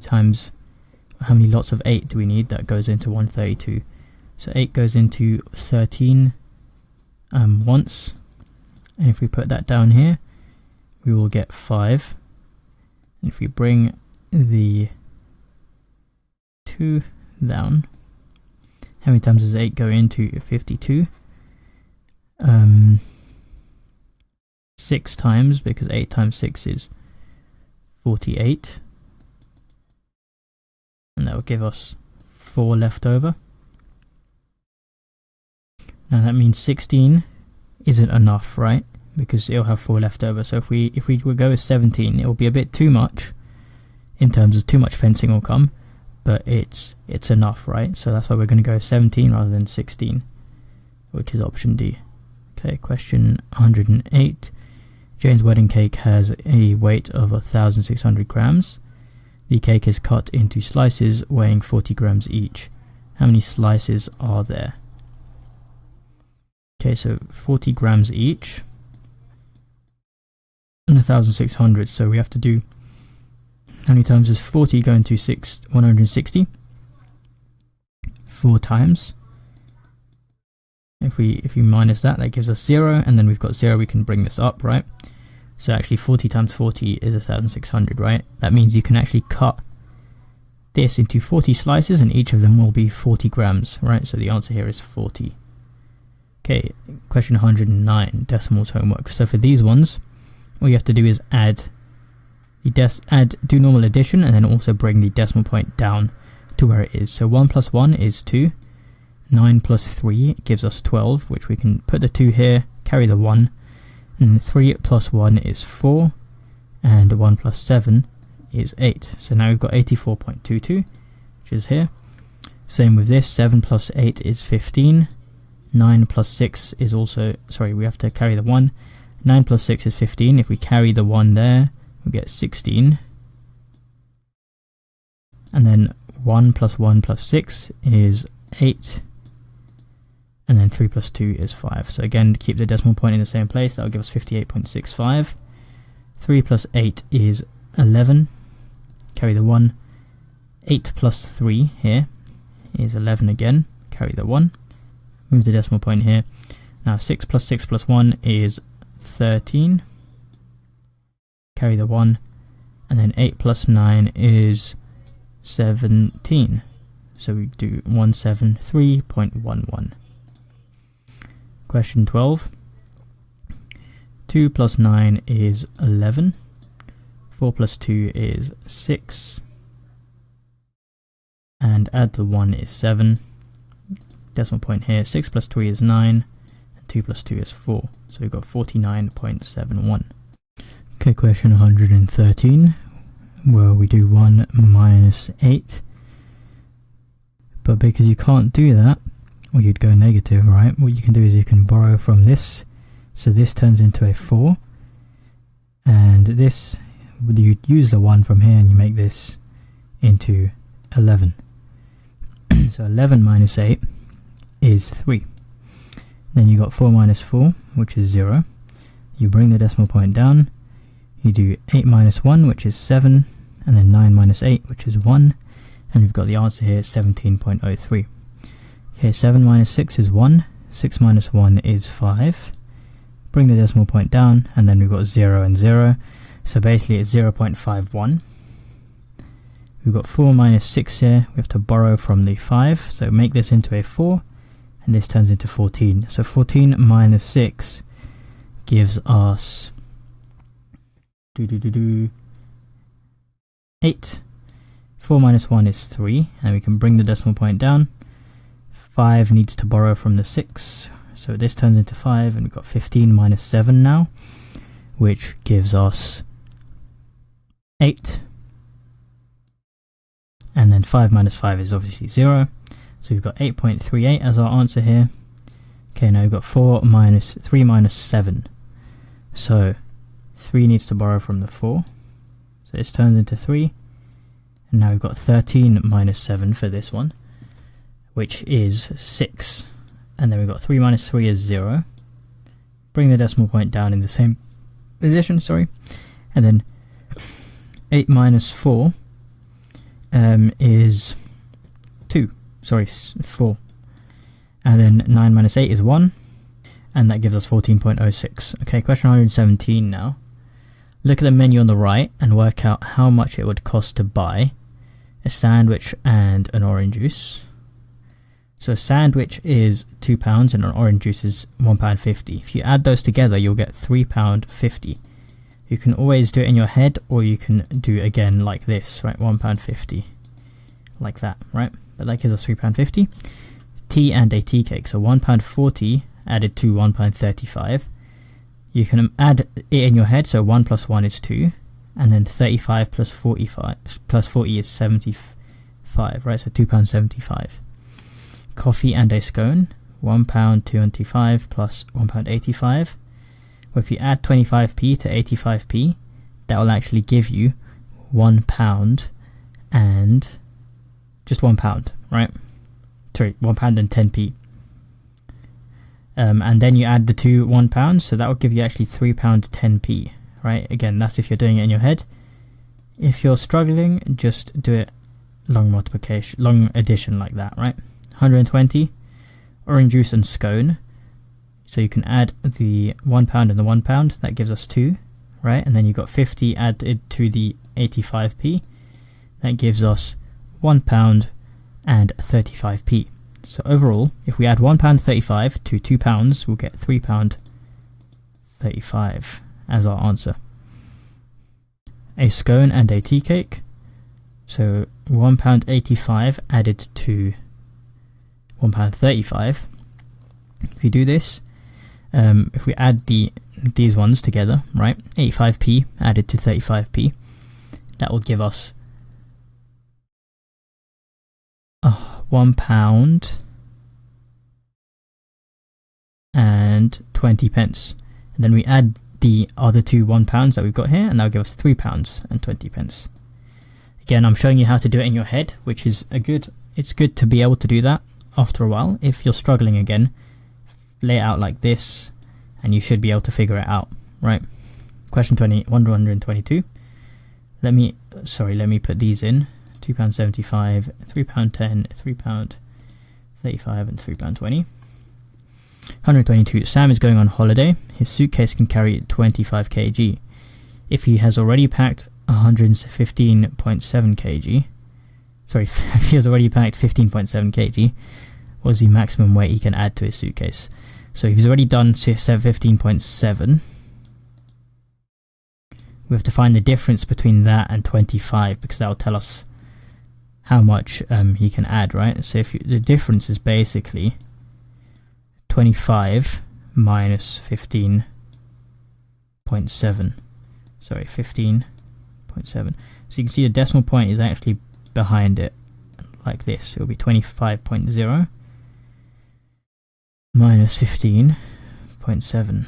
lots of 8 do we need that goes into 132. So 8 goes into 13 once. And if we put that down here, we will get 5. And if we bring the 2 down, how many times does 8 go into 52? 6 times, because 8 times 6 is 48. And that will give us 4 left over. Now that means 16 isn't enough, right? Because it'll have 4 left over. So if we would go with 17, it will be a bit too much in terms of too much fencing will come, but it's enough, right? So that's why we're going to go with 17 rather than 16, which is option D. Okay, question 108. Jane's wedding cake has a weight of 1,600 grams. The cake is cut into slices weighing 40 grams each. How many slices are there? Okay, so 40 grams each and 1,600. So we have to do, how many times does 40 go into 160? 4 times. If we minus that gives us 0, and then we've got 0, we can bring this up, right? So actually 40 times 40 is 1,600, right? That means you can actually cut this into 40 slices, and each of them will be 40 grams, right? So the answer here is 40. Okay, question 109, decimals homework. So for these ones, all you have to do is do normal addition, and then also bring the decimal point down to where it is. So 1 plus 1 is 2. 9 plus 3 gives us 12, which we can put the 2 here, carry the 1, and 3 plus 1 is 4, and 1 plus 7 is 8. So now we've got 84.22, which is here. Same with this, 7 plus 8 is 15, 9 plus 6 is also, sorry, we have to carry the 1, 9 plus 6 is 15, if we carry the 1 there, we get 16, and then 1 plus 1 plus 6 is 8, and then 3 plus 2 is 5. So again, keep the decimal point in the same place, that will give us 58.65. 3 plus 8 is 11, carry the 1. 8 plus 3 here is 11 again, carry the 1. Move the decimal point here. Now 6 plus 6 plus 1 is 13, carry the 1. And then 8 plus 9 is 17. So we do 173.11. Question 12. 2 plus 9 is 11. 4 plus 2 is 6. And add the 1 is 7. Decimal point here. 6 plus 3 is 9. 2 plus 2 is 4. So we've got 49.71. Okay, question 113. Well, we do 1 minus 8. But because you can't do that, or you'd go negative, right? What you can do is you can borrow from this. So this turns into a 4. And this, you use the 1 from here and you make this into 11. So 11 minus 8 is 3. Then you got 4 minus 4, which is 0. You bring the decimal point down. You do 8 minus 1, which is 7. And then 9 minus 8, which is 1. And we've got the answer here, 17.03. Okay, 7 minus 6 is 1. 6 minus 1 is 5. Bring the decimal point down, and then we've got 0 and 0. So basically it's 0.51. We've got 4 minus 6 here. We have to borrow from the 5. So make this into a 4. And this turns into 14. So 14 minus 6 gives us 8. 4 minus 1 is 3. And we can bring the decimal point down. 5 needs to borrow from the 6. So this turns into 5. And we've got 15 minus 7 now, which gives us 8. And then 5 minus 5 is obviously 0. So we've got 8.38 as our answer here. Okay, now we've got 3 minus 7. So 3 needs to borrow from the 4. So this turns into 3. And now we've got 13 minus 7 for this one, which is 6. And then we've got 3 minus 3 is 0. Bring the decimal point down in the same position, sorry. And then 8 minus 4 is 2. Sorry, 4. And then 9 minus 8 is 1. And that gives us 14.06. Okay, question 117 now. Look at the menu on the right and work out how much it would cost to buy a sandwich and an orange juice. So a sandwich is £2 and an orange juice is £1.50. If you add those together, you'll get £3.50. You can always do it in your head, or you can do again like this, right? £1.50. Like that, right? But that gives us £3.50. Tea and a tea cake. So £1.40 added to £1.35. You can add it in your head, so 1 plus 1 is 2. And then 35 plus 45 plus 40 is 75, right? So £2.75. Coffee and a scone, £1.25 plus £1.85. Well, if you add 25p to 85p, that will actually give you £1 and just £1, right? Sorry, £1 and 10p. And then you add the two £1, so that will give you actually £3.10p, right? Again, that's if you're doing it in your head. If you're struggling, just do it long multiplication, long addition like that, right? 120, orange juice and scone. So you can add the £1 and the £1, that gives us 2, right? And then you've got 50 added to the 85p, that gives us £1 and 35p. So overall, if we add £1.35 to £2, we'll get £3.35 as our answer. A scone and a tea cake. So £1.85 added to £1.35. If you do this, if we add these ones together, right, 85p added to 35p, that will give us £1 and 20 pence. And then we add the other two £1 that we've got here, and that'll give us £3 and 20 pence. Again, I'm showing you how to do it in your head, which is it's good to be able to do that after a while. If you're struggling again, lay it out like this and you should be able to figure it out, right? Question 122. Let me put these in. £2.75, £3.10, £3.35 and £3.20. 122. Sam is going on holiday. His suitcase can carry 25 kg. If he has already packed 115.7 kg, sorry, if he has already packed 15.7 kg, what is the maximum weight he can add to his suitcase? So if he's already done 15.7, we have to find the difference between that and 25, because that will tell us how much he can add, right? So if the difference is basically 25 minus 15.7. Sorry, 15.7. So you can see the decimal point is actually behind it, like this. It will be 25.0 minus 15.7.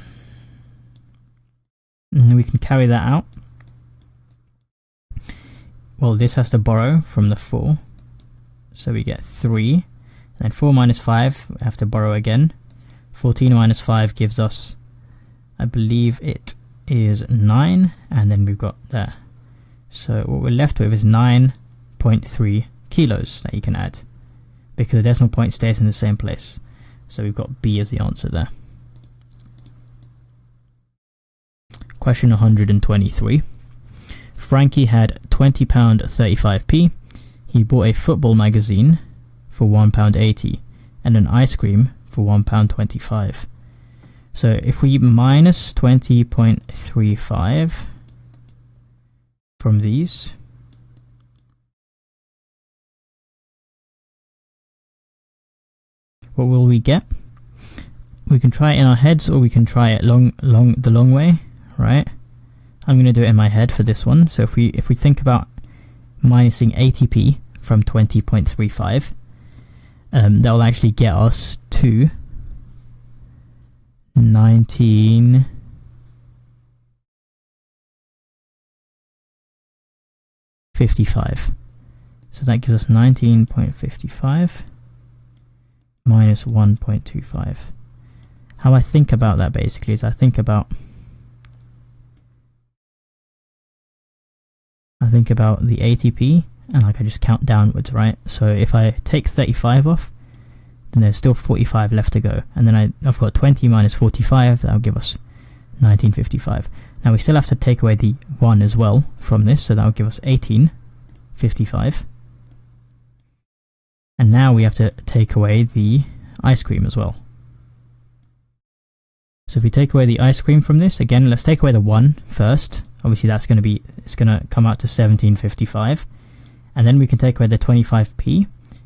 And we can carry that out. Well, this has to borrow from the 4. So we get 3. And then 4 minus 5, we have to borrow again. 14 minus 5 gives us, I believe it is 9. And then we've got that. So what we're left with is 9.3 kilos that you can add, because the decimal point stays in the same place. So we've got B as the answer there. Question 123. Frankie had £20 35p. He bought a football magazine for £1.80 and an ice cream for £1.25. So if we minus 20.35 from these, what will we get? We can try it in our heads, or we can try it the long way, right? I'm going to do it in my head for this one. So if we think about minusing 80p from 20.35, that will actually get us to 19.55. So that gives us 19.55 minus 1.25. How I think about that basically is I think about the ATP, and like I just count downwards, right? So if I take 35 off, then there's still 45 left to go, and then I've got 20 minus 45, that'll give us 1955. Now we still have to take away the 1 as well from this, so that'll give us 1855. And now we have to take away the ice cream as well. So if we take away the ice cream from this, again, let's take away the 1 first. Obviously it's going to come out to 1755. And then we can take away the 25p,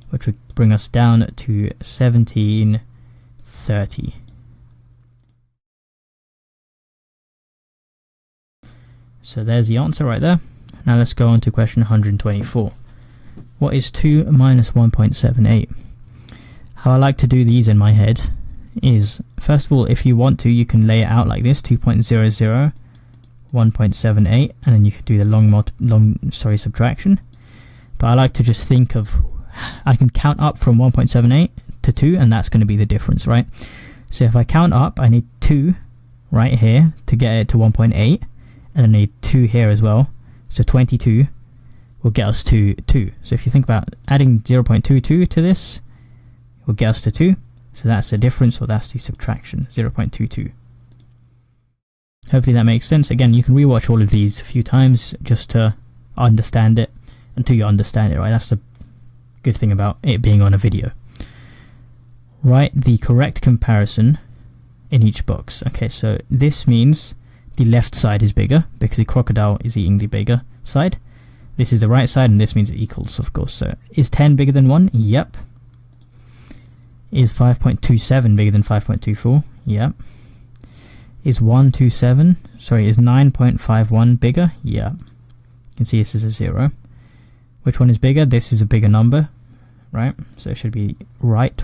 which would bring us down to 1730. So there's the answer right there. Now let's go on to question 124. What is 2 minus 1.78? How I like to do these in my head is, first of all, if you want to, you can lay it out like this: 2.00, 1.78, and then you can do the subtraction. But I like to just think of, I can count up from 1.78 to 2, and that's going to be the difference, right? So if I count up, I need 2 right here to get it to 1.8, and then I need 2 here as well. So 22 will get us to 2. So if you think about adding 0.22 to this, will get us to 2. So that's the difference, or that's the subtraction, 0.22. Hopefully that makes sense. Again, you can rewatch all of these a few times just to understand it, until you understand it, right? That's the good thing about it being on a video. Write the correct comparison in each box. Okay, so this means the left side is bigger because the crocodile is eating the bigger side. This is the right side, and this means it equals, of course. So is 10 bigger than 1? Yep. Is 5.27 bigger than 5.24? Yep. Is 9.51 bigger? Yeah. You can see this is a 0. Which one is bigger? This is a bigger number, right? So it should be right.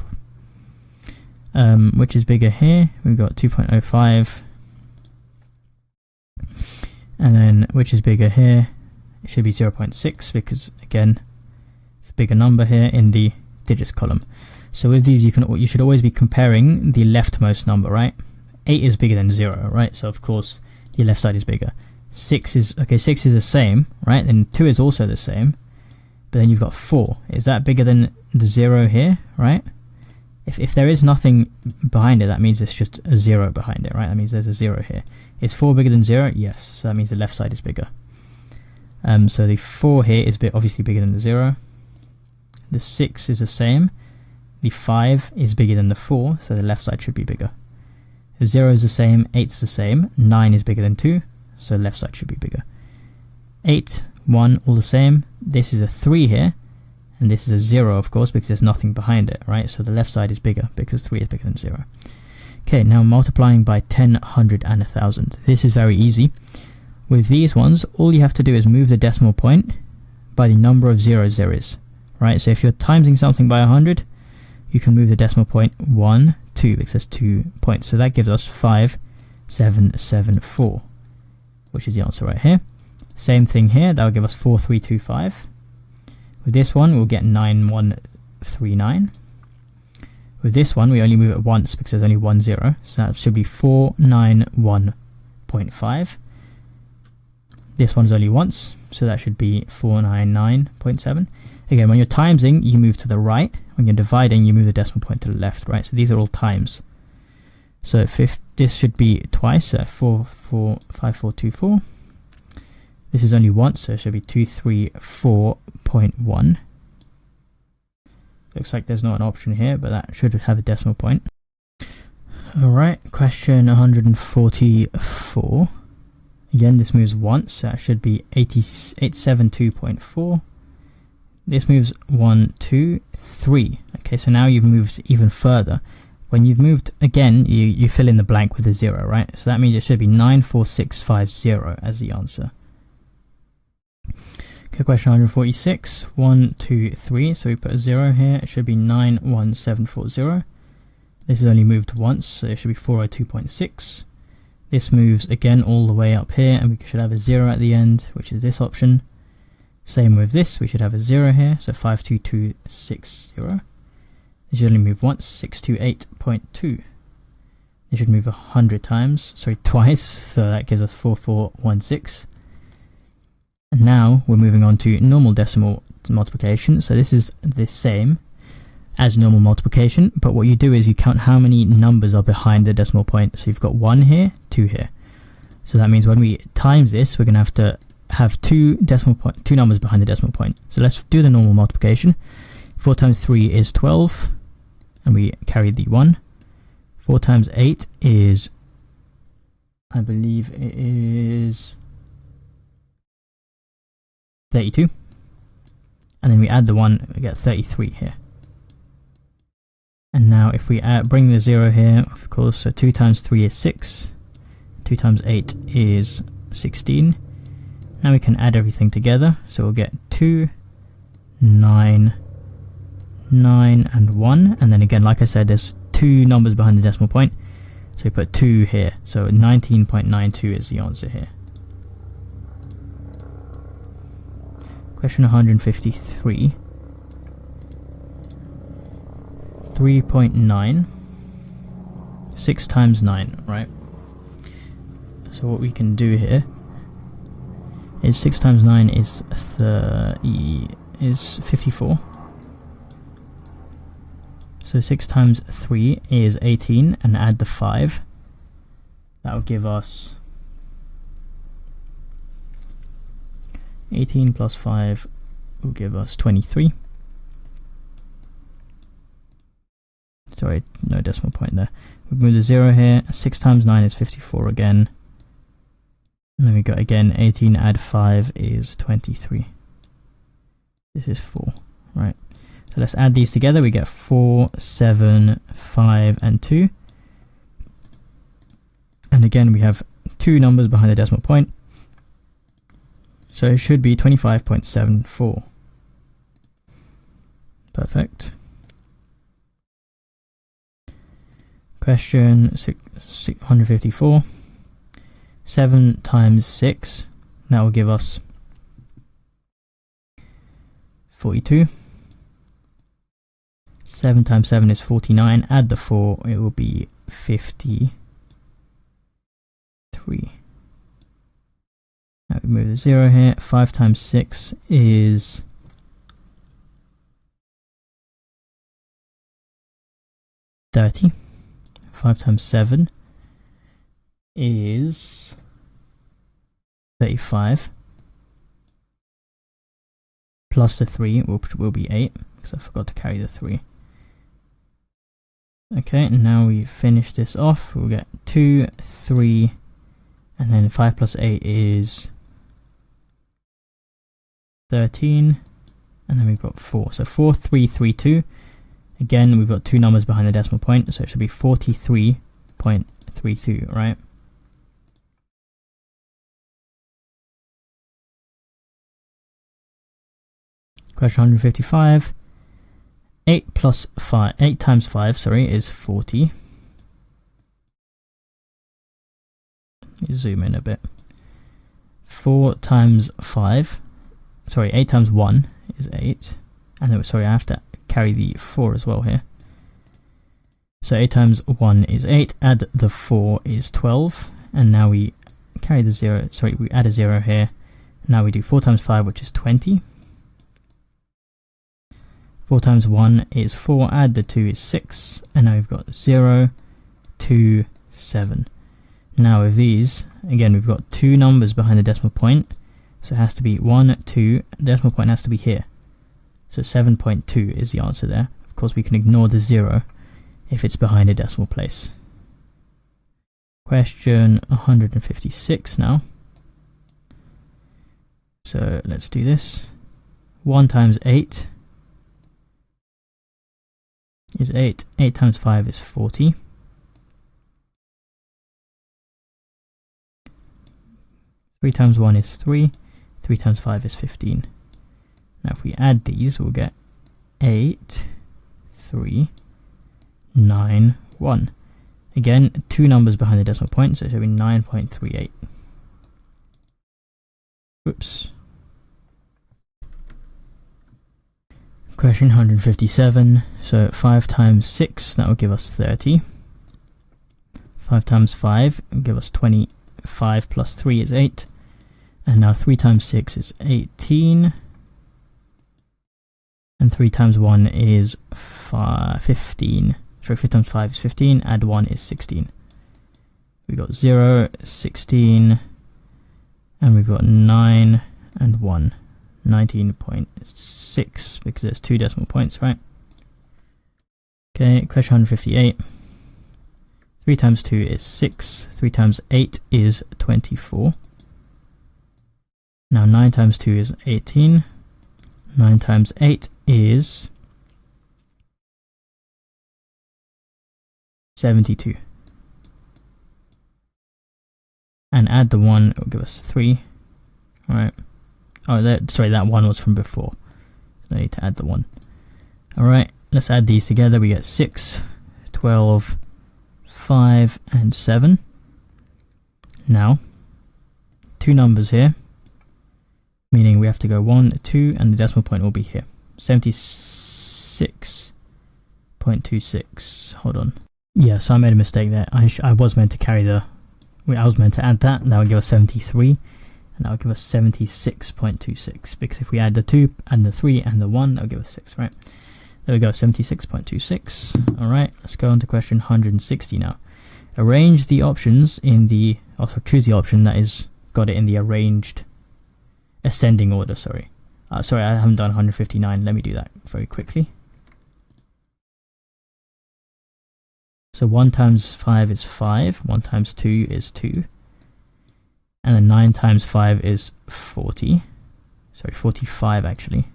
Which is bigger here? We've got 2.05. And then which is bigger here? It should be 0.6, because again, it's a bigger number here in the digits column. So with these, you should always be comparing the leftmost number, right? 8 is bigger than 0, right? So of course the left side is bigger. 6 is the same, right? And 2 is also the same. But then you've got 4. Is that bigger than the 0 here, right? If there is nothing behind it, that means it's just a 0 behind it, right? That means there's a 0 here. Is 4 bigger than 0? Yes. So that means the left side is bigger. So the 4 here is obviously bigger than the 0. The 6 is the same. The 5 is bigger than the 4, so the left side should be bigger. The 0 is the same, 8's the same, 9 is bigger than 2, so the left side should be bigger. 8, 1, all the same. This is a 3 here, and this is a 0, of course, because there's nothing behind it, right? So the left side is bigger, because 3 is bigger than 0. Okay, now multiplying by 10, 100 and 1000. This is very easy. With these ones, all you have to do is move the decimal point by the number of zeros there is, right? So if you're timesing something by 100, you can move the decimal point 1, 2, because there's 2 points. So that gives us 5774, which is the answer right here. Same thing here, that will give us 4325. With this one, we'll get 9139. With this one, we only move it once because there's only 1 0, so that should be 491.5. This one's only once, so that should be 499.7. Again, when you're timesing, you move to the right. When you're dividing, you move the decimal point to the left, right? So these are all times. So this should be twice, so 545424. This is only once, so it should be 234.1. Looks like there's not an option here, but that should have a decimal point. Alright, question 144. Again, this moves once, so that should be 872.4. This moves 1, 2, 3. Okay, so now you've moved even further. When you've moved again, you fill in the blank with a 0, right? So that means it should be 94650 as the answer. Okay, question 146. 1, 2, 3. So we put a 0 here. It should be 91740. This is only moved once, so it should be 402.6. This moves again all the way up here, and we should have a 0 at the end, which is this option. Same with this, we should have a 0 here, so 52260. This should only move once, 628.2. It should move 100 times, sorry, twice, so that gives us 4416. And now we're moving on to normal decimal multiplication. So this is the same as normal multiplication, but what you do is you count how many numbers are behind the decimal point. So you've got 1 here, 2 here. So that means when we times this, we're going to have two numbers behind the decimal point. So let's do the normal multiplication. 4 times 3 is 12, and we carry the 1. 4 times 8 is, I believe it is 32. And then we add the 1, we get 33 here. And now if we bring the 0 here, of course, so 2 times 3 is 6. 2 times 8 is 16. Now we can add everything together. So we'll get 2, 9, 9, and 1. And then again, like I said, there's two numbers behind the decimal point. So we put 2 here. So 19.92 is the answer here. Question 153. 3.9. 6 times 9, right? So what we can do here is 6 times 9 is 54. So 6 times 3 is 18, and add the 5. That will give us 18 plus 5 will give us 23. Sorry, no decimal point there. We move the 0 here. 6 times 9 is 54 again. And then we got again 18, add 5 is 23. This is 4, right? So let's add these together. We get 4, 7, 5, and 2. And again, we have two numbers behind the decimal point. So it should be 25.74. Perfect. Question 154. 7 times 6, that will give us 42. 7 times 7 is 49, add the 4, it will be 53. Now we move the 0 here. 5 times 6 is 30. 5 times 7 is 35. Plus the 3, which will be 8, because I forgot to carry the 3. Okay, and now we finish this off. We'll get 2, 3, and then 5 plus 8 is 13, and then we've got 4. So 4, 3, 3, 2. Again, we've got two numbers behind the decimal point, so it should be 43.72. 0.32, right? Question 155. 8 times 5, sorry, is 40. Let me zoom in a bit. 4 times 5, sorry, 8 times 1 is 8. And then, sorry, I have to carry the 4 as well here. So 8 times 1 is 8, add the 4 is 12, and now we carry the 0, sorry, we add a 0 here. Now we do 4 times 5, which is 20. 4 times 1 is 4, add the 2 is 6, and now we've got 0, 2, 7. Now with these, again, we've got two numbers behind the decimal point, so it has to be 1, 2, the decimal point has to be here. So 7.2 is the answer there. Of course, we can ignore the 0 if it's behind a decimal place. Question 156 now. So let's do this. 1 times 8 is 8. 8 times 5 is 40. 3 times 1 is 3. 3 times 5 is 15. Now if we add these, we'll get 8, 3, 9, 1. Again, two numbers behind the decimal point, so it should be 9.38. Oops. Question 157. So 5 times 6, that will give us 30. 5 times 5 will give us 25 plus 3 is 8. And now 3 times 6 is 18. And 3 times 1 is 15. Sorry, 3 times 5 is 15, add 1 is 16. We've got 0, 16, and we've got 9 and 1. 19.6, because there's two decimal points, right? Okay, question 158. 3 times 2 is 6. 3 times 8 is 24. Now 9 times 2 is 18. 9 times 8 is 72. And add the 1, it will give us 3. Alright. Oh, sorry, that 1 was from before. So I need to add the 1. Alright, let's add these together. We get 6, 12, 5, and 7. Now, two numbers here, meaning we have to go 1, 2, and the decimal point will be here. 76.26. Hold on. Yeah, so I made a mistake there. I was meant to carry the... I was meant to add that. That would give us 73. And that would give us 76.26. Because if we add the 2, and the 3, and the 1, that would give us 6, right? There we go, 76.26. Alright, let's go on to question 160 now. Arrange the options in the... Also choose the option that is got it in the arranged ascending order, sorry. Sorry, I haven't done 159. Let me do that very quickly. So 1 times 5 is 5, 1 times 2 is 2, and then 9 times 5 is 40, sorry, 45 actually,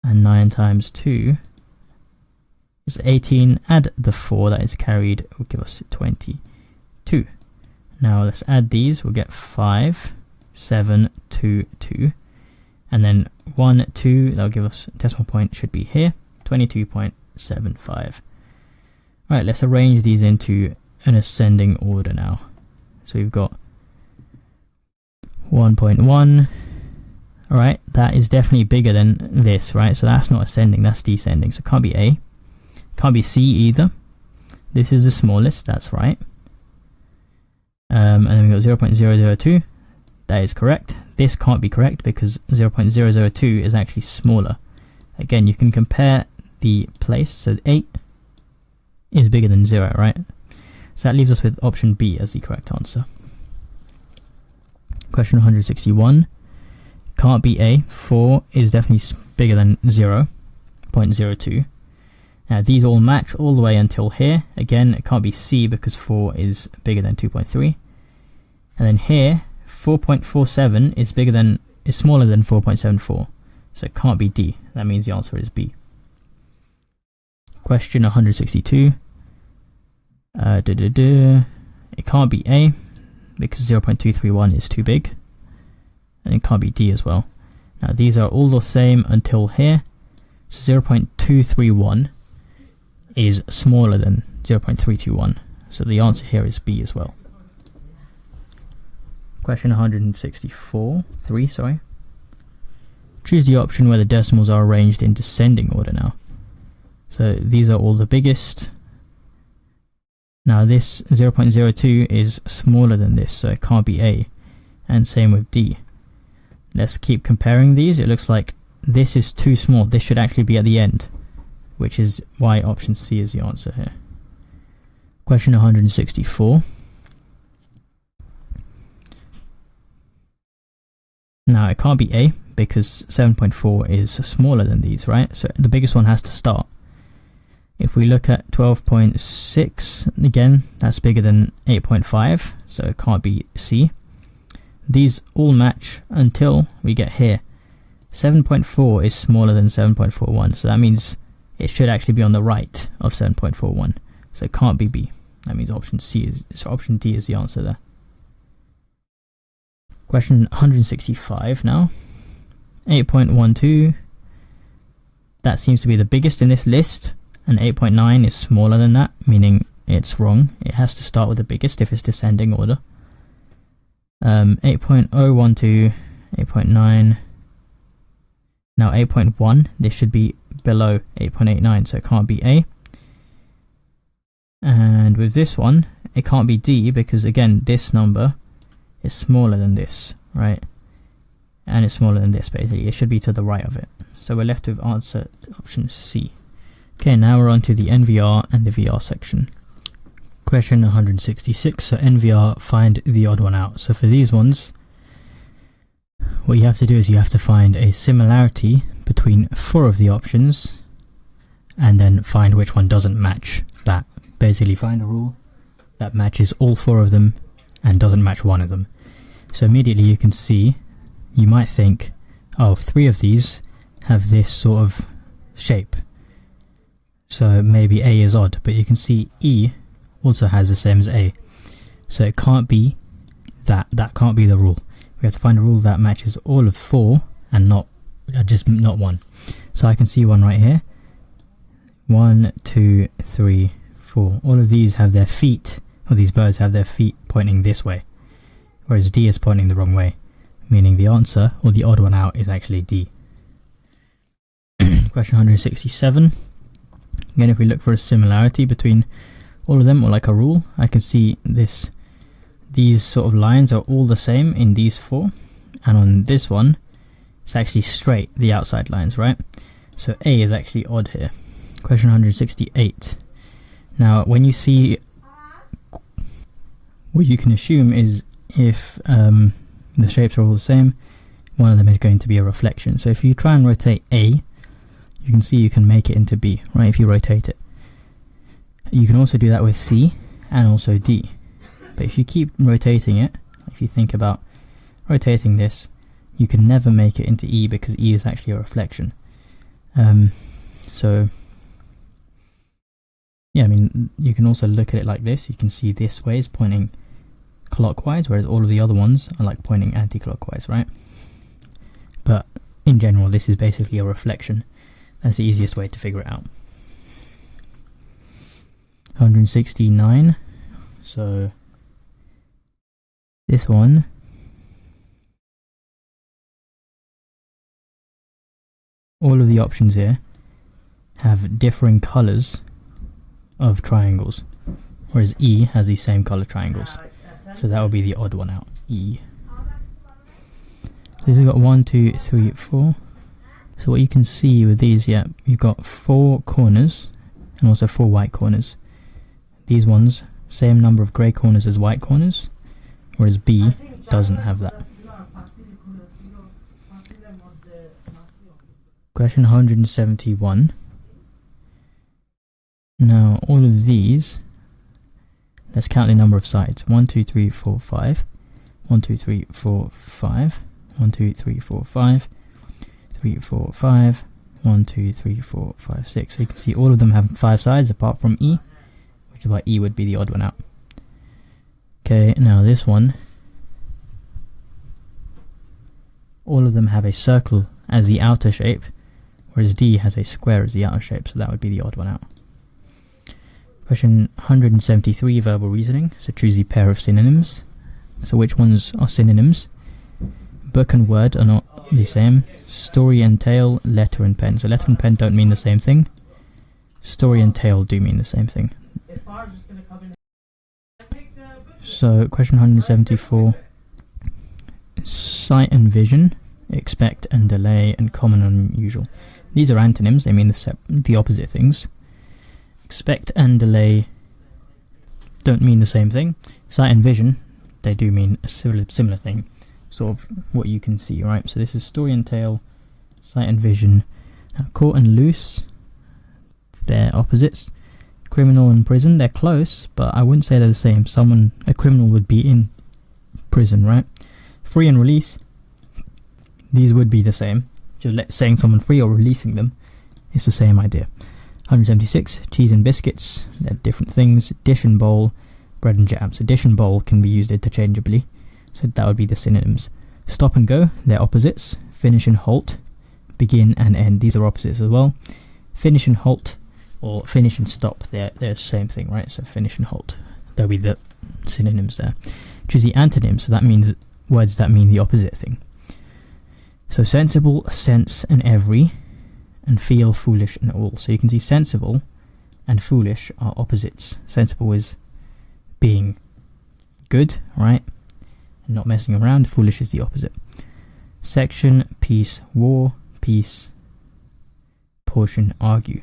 and 9 times 2 is 18, add the 4 that is carried, will give us 22. Now let's add these, we'll get 5, 7, 2, 2, and then 1, 2, that'll give us, decimal point should be here, 22.75. Right, let's arrange these into an ascending order now. So we've got 1.1. Alright, that is definitely bigger than this, right? So that's not ascending, that's descending. So it can't be A. Can't be C either. This is the smallest, that's right. And then we've got 0.002. That is correct. This can't be correct because 0.002 is actually smaller. Again, you can compare the place, so 8 is bigger than 0, right? So that leaves us with option B as the correct answer. Question 161. Can't be A. 4 is definitely bigger than 0.02. Now these all match all the way until here. Again, it can't be C because 4 is bigger than 2.3. And then here, 4.47 is smaller than 4.74. So it can't be D. That means the answer is B. Question 162. It can't be A because 0.231 is too big, and it can't be D as well. Now these are all the same until here, so 0.231 is smaller than 0.321, so the answer here is B as well. Question 164, sorry. Choose the option where the decimals are arranged in descending order now. So these are all the biggest. Now this 0.02 is smaller than this, so it can't be A, and same with D. Let's keep comparing these. It looks like this is too small. This should actually be at the end, which is why option C is the answer here. Question 164. Now it can't be A because 7.4 is smaller than these, right? So the biggest one has to start. If we look at 12.6, again, that's bigger than 8.5, so it can't be C. These all match until we get here. 7.4 is smaller than 7.41, so that means it should actually be on the right of 7.41, so it can't be B. That means option D is the answer there. Question 165 now. 8.12, that seems to be the biggest in this list, and 8.9 is smaller than that, meaning it's wrong. It has to start with the biggest if it's descending order. 8.012, 8.9, now 8.1, this should be below 8.89, so it can't be A. And with this one, it can't be D because again, this number is smaller than this, right? And it's smaller than this, basically. It should be to the right of it. So we're left with answer option C. Okay, now we're on to the NVR and the VR section. Question 166, so NVR, find the odd one out. So for these ones, what you have to do is you have to find a similarity between 4 of the options and then find which one doesn't match that. Basically find a rule that matches all 4 of them and doesn't match one of them. So immediately you can see, you might think, oh, 3 of these have this sort of shape, so maybe A is odd, but you can see E also has the same as A, so it can't be that. That can't be the rule. We have to find a rule that matches all of 4 and not one. So I can see one right here. 1, 2, 3, 4. All of these have their feet, or these birds have their feet pointing this way, whereas D is pointing the wrong way, meaning the answer, or the odd one out, is actually D. Question 167. Again, if we look for a similarity between all of them, or like a rule, I can see these sort of lines are all the same in these 4, and on this one it's actually straight, the outside lines, right? So A is actually odd here. Question 168. Now when you see, what you can assume is if the shapes are all the same, one of them is going to be a reflection. So if you try and rotate A, you can see you can make it into B, right, if you rotate it. You can also do that with C and also D. But if you keep rotating it, if you think about rotating this, you can never make it into E because E is actually a reflection. So yeah, I mean, you can also look at it like this. You can see this way is pointing clockwise, whereas all of the other ones are like pointing anti-clockwise, right? But in general, this is basically a reflection. That's the easiest way to figure it out. 169. So this one, all of the options here have differing colors of triangles, whereas E has the same color triangles. So that would be the odd one out, E. So we've got 1, 2, 3, 4. So what you can see with these, yeah, you've got 4 corners and also 4 white corners. These ones, same number of grey corners as white corners, whereas B doesn't have that. Question 171. Now all of these, let's count the number of sides. 1, 2, 3, 4, 5. 1, 2, 3, 4, 5. 1, 2, 3, 4, 5. 3, 4, 5. 1, 2, 3, 4, 5, 6. So you can see all of them have 5 sides apart from E, which is why E would be the odd one out. Okay, now this one, all of them have a circle as the outer shape, whereas D has a square as the outer shape, so that would be the odd one out. Question 173, verbal reasoning. So choose the pair of synonyms. So which ones are synonyms? Book and word are not the same. Story and tale, letter and pen. So letter and pen don't mean the same thing. Story and tale do mean the same thing. So question 174. Sight and vision, expect and delay, and common and unusual. These are antonyms, they mean the opposite things. Expect and delay don't mean the same thing. Sight and vision, they do mean a similar thing, sort of what you can see, right? So this is story and tale, sight and vision. Now, court and loose, they're opposites. Criminal and prison, they're close, but I wouldn't say they're the same. A criminal would be in prison, right? Free and release, these would be the same. Just saying someone free or releasing them is the same idea. 176, cheese and biscuits, they're different things. Dish and bowl, bread and jam. So dish and bowl can be used interchangeably, so that would be the synonyms. Stop and go, they're opposites. Finish and halt, begin and end, these are opposites as well. Finish and halt, or finish and stop, they're the same thing, right? So finish and halt, there'll be the synonyms there. Choose the antonyms, so that means words that mean the opposite thing. So sensible, sense and every, and feel, foolish and all. So you can see sensible and foolish are opposites. Sensible is being good, right, and not messing around. Foolish is the opposite. Section, peace, war, peace, portion, argue.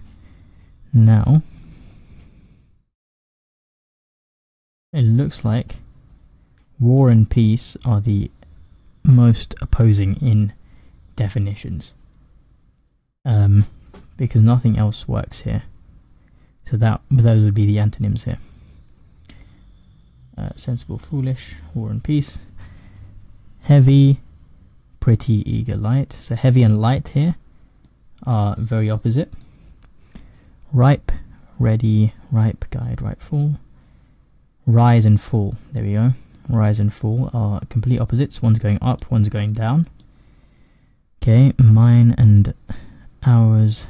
Now it looks like war and peace are the most opposing in definitions, because nothing else works here. So those would be the antonyms here. Sensible, foolish, war and peace. Heavy, pretty, eager, light. So heavy and light here are very opposite. Ripe, ready, ripe, guide, ripe, fall. Rise and fall, there we go. Rise and fall are complete opposites. One's going up, one's going down. Okay, mine and ours,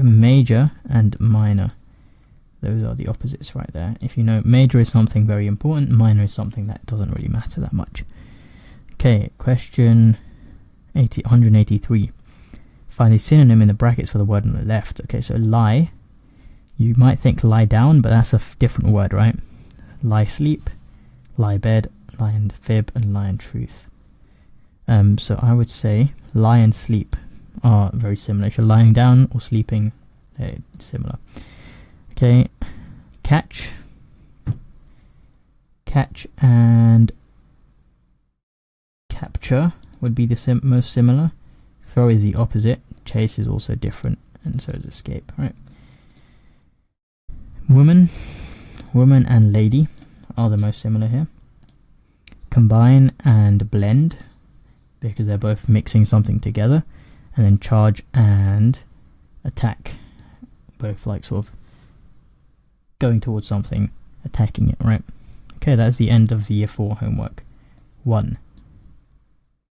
major and minor. Those are the opposites right there. If you know, major is something very important, minor is something that doesn't really matter that much. Okay, question 183. Find a synonym in the brackets for the word on the left. Okay, so lie. You might think lie down, but that's a different word, right? Lie sleep, lie bed, lie and fib, and lie and truth. So I would say lie and sleep are very similar. If you're lying down or sleeping, they're similar. Okay, catch and capture would be the most similar. Throw is the opposite. Chase is also different, and so is escape, right? Woman and lady are the most similar here. Combine and blend, because they're both mixing something together. And then charge and attack, both like sort of going towards something, attacking it, right? Okay, that's the end of the year 4 homework 1.